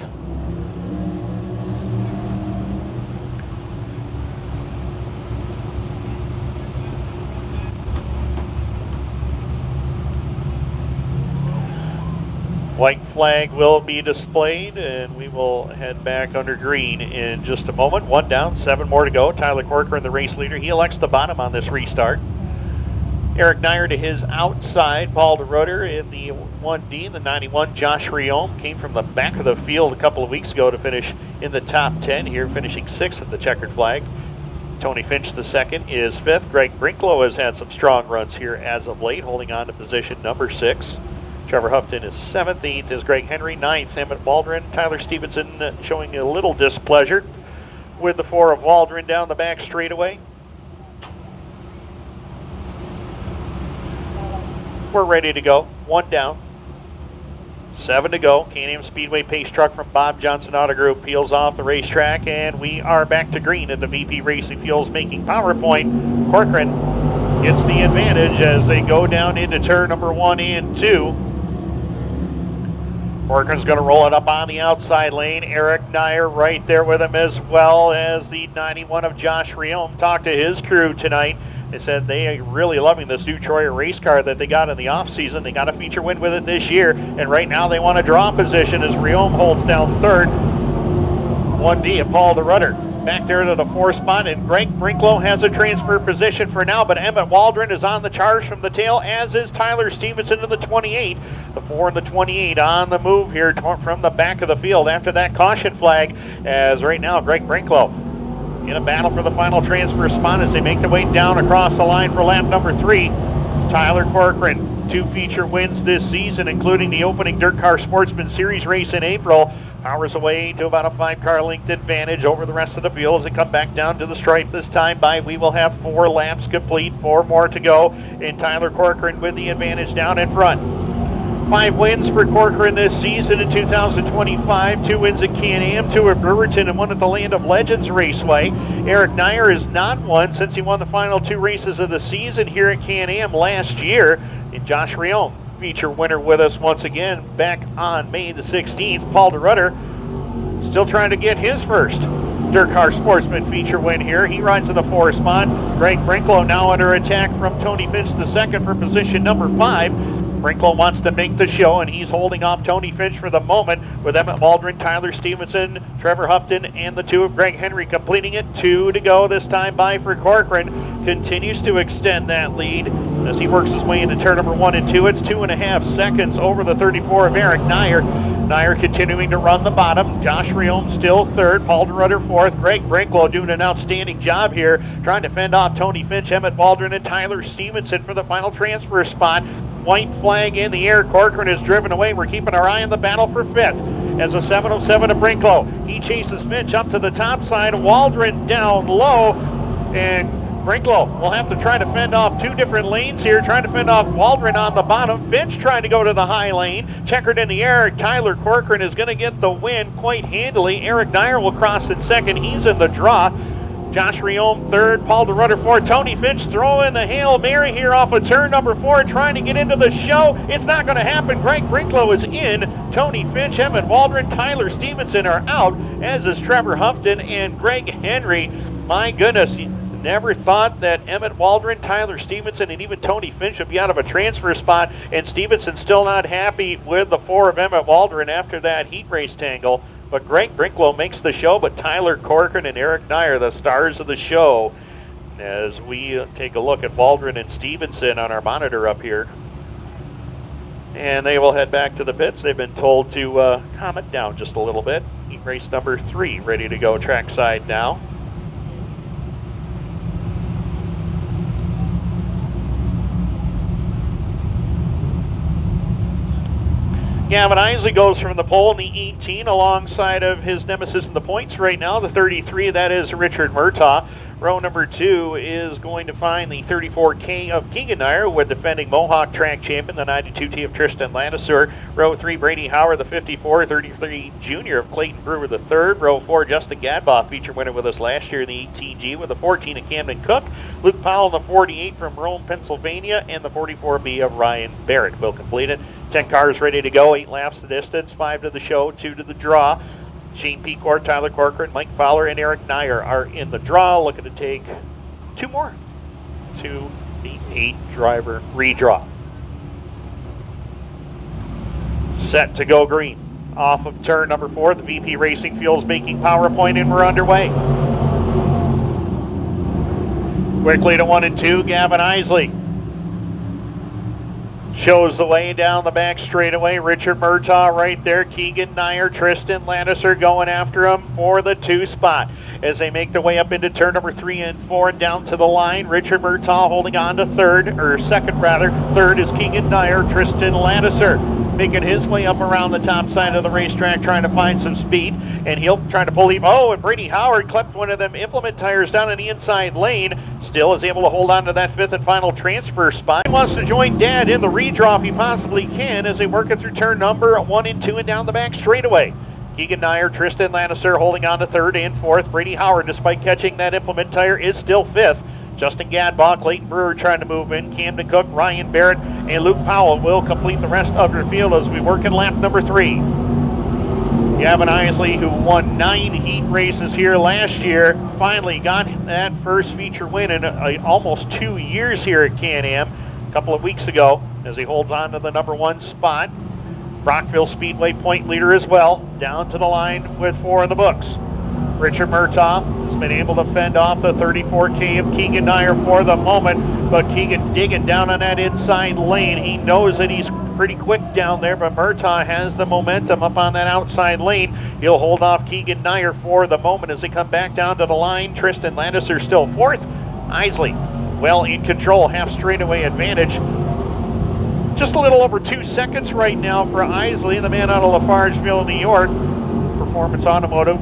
S1: White flag will be displayed, and we will head back under green in just a moment. 1 down, 7 more to go. Tyler Corcoran, the race leader, he elects the bottom on this restart. Eric Nyer to his outside. Paul DeRutter in the 1D. The 91, Josh Riom, came from the back of the field a couple of weeks ago to finish in the top 10 here, finishing 6th at the checkered flag. Tony Finch, the second, is 5th. Greg Brinklow has had some strong runs here as of late, holding on to position number 6. Trevor Houghton is 7th. 8th is Greg Henry. 9th, Emmett Waldron. Tyler Stevenson showing a little displeasure with the 4 of Waldron down the back straightaway. We're ready to go. 1 down. 7 to go. Can-Am Speedway pace truck from Bob Johnson Auto Group peels off the racetrack, and we are back to green at the VP Racing Fuels making PowerPoint. Corcoran gets the advantage as they go down into turn number 1 and 2. Corcoran's going to roll it up on the outside lane. Eric Nyer right there with him, as well as the 91 of Josh Riom. Talked to his crew tonight. They said they are really loving this new Troyer race car that they got in the offseason. They got a feature win with it this year, and right now they want to draw position as Riom holds down 3rd. 1D of Paul DeRutter. Back there to the 4th spot, and Greg Brinklow has a transfer position for now, but Emmett Waldron is on the charge from the tail, as is Tyler Stevenson in the 28. The 4 and the 28 on the move here from the back of the field after that caution flag, as right now Greg Brinklow in a battle for the final transfer spot as they make their way down across the line for lap number 3. Tyler Corcoran, 2 feature wins this season, including the opening Dirt Car Sportsman Series race in April. Powers away to about a 5-car length advantage over the rest of the field as they come back down to the stripe this time by. We will have 4 laps complete, 4 more to go, and Tyler Corcoran with the advantage down in front. 5 wins for Corcoran this season in 2025. 2 wins at Can-Am, 2 at Brewerton, and 1 at the Land of Legends Raceway. Eric Nyer has not won since he won the final 2 races of the season here at Can-Am last year. And Josh Riom, feature winner, with us once again back on May the 16th. Paul DeRutter still trying to get his first Dirt Car Sportsman feature win here. He rides in the 4th spot. Greg Brinklow now under attack from Tony Finch II for position number 5. Brinklow wants to make the show, and he's holding off Tony Finch for the moment, with Emmett Waldron, Tyler Stevenson, Trevor Houghton, and the 2 of Greg Henry completing it. 2 to go this time by for Corcoran. Continues to extend that lead as he works his way into turn number 1 and 2. It's 2.5 seconds over the 34 of Eric Nyer. Nyer continuing to run the bottom. Josh Riom still 3rd. Paul DeRutter 4th. Greg Brinklow doing an outstanding job here, trying to fend off Tony Finch, Emmett Waldron, and Tyler Stevenson for the final transfer spot. White flag in the air. Corcoran is driven away. We're keeping our eye on the battle for 5th. As a 707 of Brinklow. He chases Finch up to the top side. Waldron down low. And Brinklow will have to try to fend off 2 different lanes here, trying to fend off Waldron on the bottom. Finch trying to go to the high lane. Checkered in the air. Tyler Corcoran is going to get the win quite handily. Eric Nyer will cross in 2nd. He's in the draw. Josh Riom 3rd, Paul DeRutter 4th. Tony Finch throwing the Hail Mary here off of turn number 4, trying to get into the show. It's not going to happen. Greg Brinklow is in. Tony Finch, Emmett Waldron, Tyler Stevenson are out, as is Trevor Houghton and Greg Henry. My goodness, you never thought that Emmett Waldron, Tyler Stevenson, and even Tony Finch would be out of a transfer spot, and Stevenson still not happy with the 4 of Emmett Waldron after that heat race tangle. But Greg Brinklow makes the show, but Tyler Corcoran and Eric Nyer, the stars of the show, as we take a look at Waldron and Stevenson on our monitor up here. And they will head back to the pits. They've been told to calm it down just a little bit. Heat race number 3 ready to go trackside now. Gavin Isley goes from the pole in the 18 alongside of his nemesis in the points right now, the 33, that is Richard Murtaugh. Row number 2 is going to find the 34K of Keegan Nyer with defending Mohawk track champion, the 92T of Tristan Ladiseur. Row 3, Brady Howard, the 54, 33 junior of Clayton Brewer, the 3rd. Row 4, Justin Gadbaugh, feature winner with us last year in the 18G with the 14 of Camden Cook. Luke Powell in the 48 from Rome, Pennsylvania, and the 44B of Ryan Barrett will complete it. 10 cars ready to go, 8 laps the distance, 5 to the show, 2 to the draw. Shane Pecourt, Tyler Corcoran, Mike Fowler, and Eric Nyer are in the draw, looking to take 2 more to the 8-driver redraw. Set to go green. Off of turn number 4, the VP Racing Fuels making power point, and we're underway. Quickly to 1 and 2, Gavin Isley shows the way down the back straightaway. Richard Murtaugh right there. Keegan Nyer, Tristan Lattiser going after him for the 2 spot as they make their way up into turn number 3 and 4 and down to the line. Richard Murtaugh holding on to second. Third is Keegan Nyer. Tristan Lattiser making his way up around the top side of the racetrack, trying to find some speed, and he'll try to pull him. Oh, and Brady Howard clipped one of them implement tires down in the inside lane. Still is able to hold on to that 5th and final transfer spot. He wants to join Dad in the redraw if he possibly can as they work it through turn number 1 and 2 and down the back straightaway. Keegan Nyer, Tristan Lattiser holding on to 3rd and 4th. Brady Howard, despite catching that implement tire, is still 5th. Justin Gadbach, Leighton Brewer trying to move in. Camden Cook, Ryan Barrett, and Luke Powell will complete the rest of your field as we work in lap number 3. Gavin Isley, who won 9 heat races here last year, finally got that first feature win in almost 2 years here at Can-Am a couple of weeks ago as he holds on to the number 1 spot. Brockville Speedway point leader as well, down to the line with 4 in the books. Richard Murtaugh has been able to fend off the 34K of Keegan Nyer for the moment, but Keegan digging down on that inside lane. He knows that he's pretty quick down there, but Murtaugh has the momentum up on that outside lane. He'll hold off Keegan Nyer for the moment as they come back down to the line. Tristan Lattiser still 4th. Isley well in control, half straightaway advantage. Just a little over 2 seconds right now for Isley, the man out of Lafargeville, New York. Performance Automotive.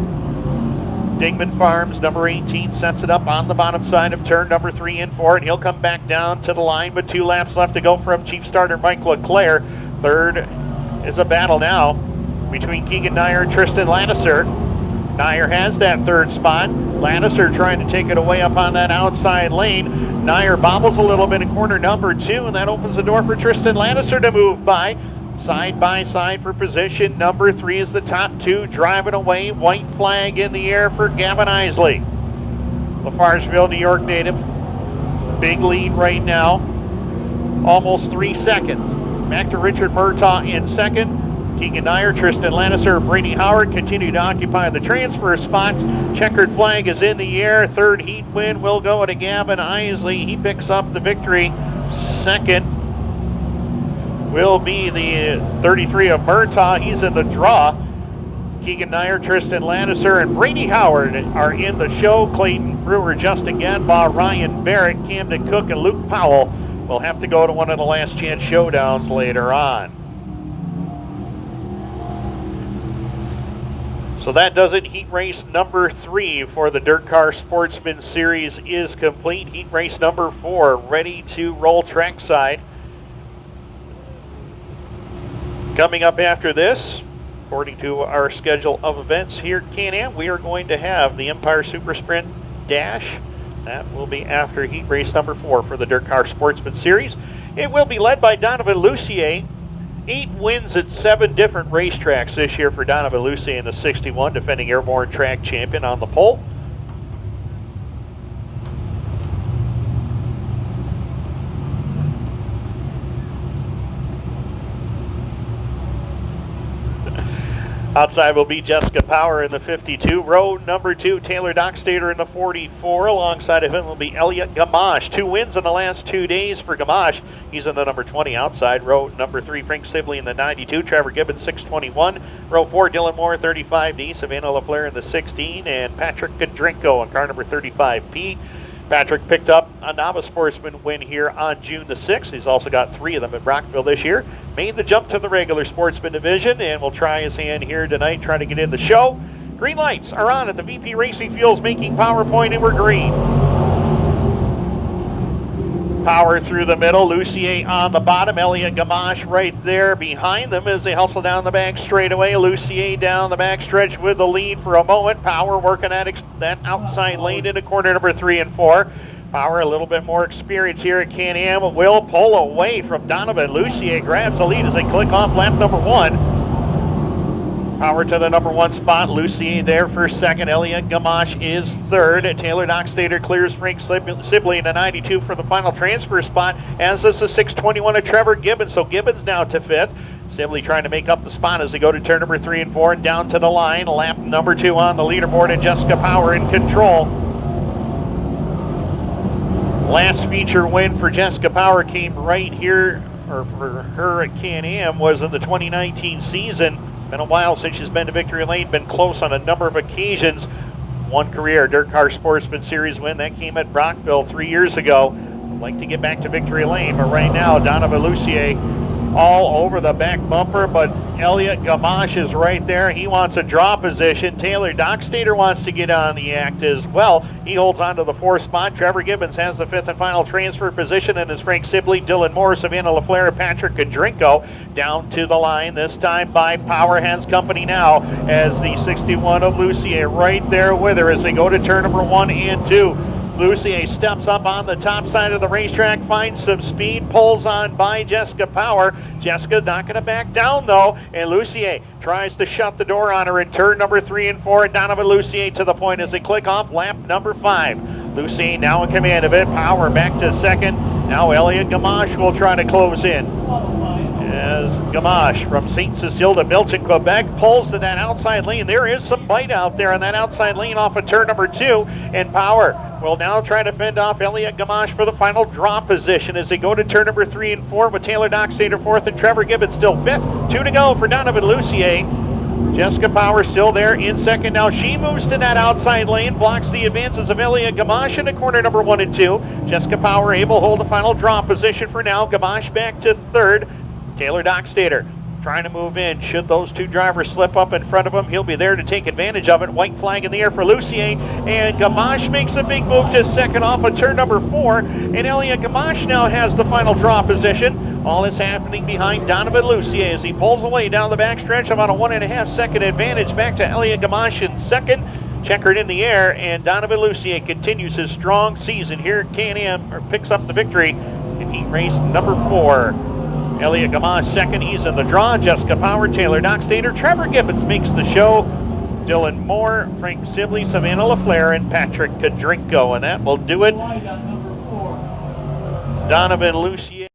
S1: Dingman Farms, number 18, sets it up on the bottom side of turn number 3 and 4, and he'll come back down to the line with 2 laps left to go from Chief Starter Mike LeClaire. Third is a battle now between Keegan Nyer and Tristan Lattiser. Nyer has that 3rd spot. Lattiser trying to take it away up on that outside lane. Nyer bobbles a little bit in corner number 2, and that opens the door for Tristan Lattiser to move by. Side by side for position number 3 is the top 2 driving away. White flag in the air for Gavin Isley. Lafargeville, New York native. Big lead right now. Almost 3 seconds. Back to Richard Murtaugh in 2nd. Keegan Nyer, Tristan Lattiser, Brady Howard continue to occupy the transfer spots. Checkered flag is in the air. 3rd heat win will go to Gavin Isley. He picks up the victory. 2nd will be the 33 of Murtaugh. He's in the draw. Keegan Nyer, Tristan Lattiser, and Brady Howard are in the show. Clayton Brewer, Justin Gadbaugh, Ryan Barrett, Camden Cook, and Luke Powell will have to go to one of the last chance showdowns later on. So that does it. Heat race number 3 for the Dirt Car Sportsman Series is complete. Heat race number 4 ready to roll trackside. Coming up after this, according to our schedule of events here at Can-Am, we are going to have the Empire Super Sprint Dash. That will be after heat race number 4 for the Dirt Car Sportsman Series. It will be led by Donovan Lucier. 8 wins at 7 different racetracks this year for Donovan Lucier in the 61, defending airborne track champion on the pole. Outside will be Jessica Power in the 52. Row number 2, Taylor Dockstader in the 44. Alongside of him will be Elliot Gamache. 2 wins in the last 2 days for Gamache. He's in the number 20 outside. Row number 3, Frank Sibley in the 92. Trevor Gibbons, 621. Row 4, Dylan Moore, 35D. Savannah LaFleur in the 16. And Patrick Godrinko in car number 35P. Patrick picked up a novice sportsman win here on June the 6th. He's also got 3 of them at Brockville this year. Made the jump to the regular sportsman division and will try his hand here tonight, trying to get in the show. Green lights are on at the VP Racing Fuels making power point, and we're green. Power through the middle, Lucier on the bottom, Elliot Gamache right there behind them as they hustle down the back straightaway. Lucier down the back stretch with the lead for a moment. Power working that outside lane into corner number 3 and 4. Power a little bit more experience here at Can-Am. Will pull away from Donovan. Lucier grabs the lead as they click off lap number 1. Power to the number 1 spot. Lucier there for 2nd. Elliot Gamache is 3rd. Taylor Dockstader clears Frank Sibley in the 92 for the final transfer spot, as does the 621 of Trevor Gibbons. So Gibbons now to 5th. Sibley trying to make up the spot as they go to turn number 3 and 4 and down to the line. Lap number 2 on the leaderboard, and Jessica Power in control. Last feature win for Jessica Power came right here, or for her at Can-Am, was in the 2019 season. Been a while since she's been to victory lane, been close on a number of occasions. One career Dirt Car Sportsman Series win, that came at Brockville 3 years ago. Like to get back to victory lane, but right now Donovan Lucier all over the back bumper, but Elliot Gamache is right there. He wants a draw position. Taylor Dockstader wants to get on the act as well. He holds on to the 4th spot. Trevor Gibbons has the 5th and final transfer position, and as Frank Sibley, Dylan Moore, Savannah LaFleur, and Patrick Kadrinko down to the line, this time by Power Hands Company now, as the 61 of Lucier right there with her as they go to turn number 1 and 2. Lucier steps up on the top side of the racetrack, finds some speed, pulls on by Jessica Power. Jessica not going to back down though, and Lucier tries to shut the door on her in turn number 3 and 4. And Donovan Lucier to the point as they click off lap number 5. Lucier now in command of it. Power back to second. Now Elliot Gamache will try to close in. As Gamache from St. Cecile de Milton, Quebec, pulls to that outside lane. There is some bite out there on that outside lane off of turn number 2, and Power will now try to fend off Elliot Gamache for the final draw position as they go to turn number 3 and 4 with Taylor Dockstader 4th and Trevor Gibbons still 5th. 2 to go for Donovan Lucier. Jessica Power still there in second. Now she moves to that outside lane, blocks the advances of Elliot Gamache into corner number 1 and 2. Jessica Power able to hold the final draw position for now. Gamache back to 3rd. Taylor Dockstader trying to move in. Should those 2 drivers slip up in front of him, he'll be there to take advantage of it. White flag in the air for Lucier, and Gamache makes a big move to second off of turn number 4, and Elliot Gamache now has the final draw position. All is happening behind Donovan Lucier as he pulls away down the backstretch, about a 1.5 second advantage back to Elliot Gamache in second. Checkered in the air, and Donovan Lucier continues his strong season here at Can-Am, or picks up the victory in heat race number 4. Elliot Gamache second, he's in the draw. Jessica Power, Taylor Dockstader, Trevor Gibbons makes the show. Dylan Moore, Frank Sibley, Savannah LaFleur, and Patrick Kadrinko, and that will do it. Donovan Lucier.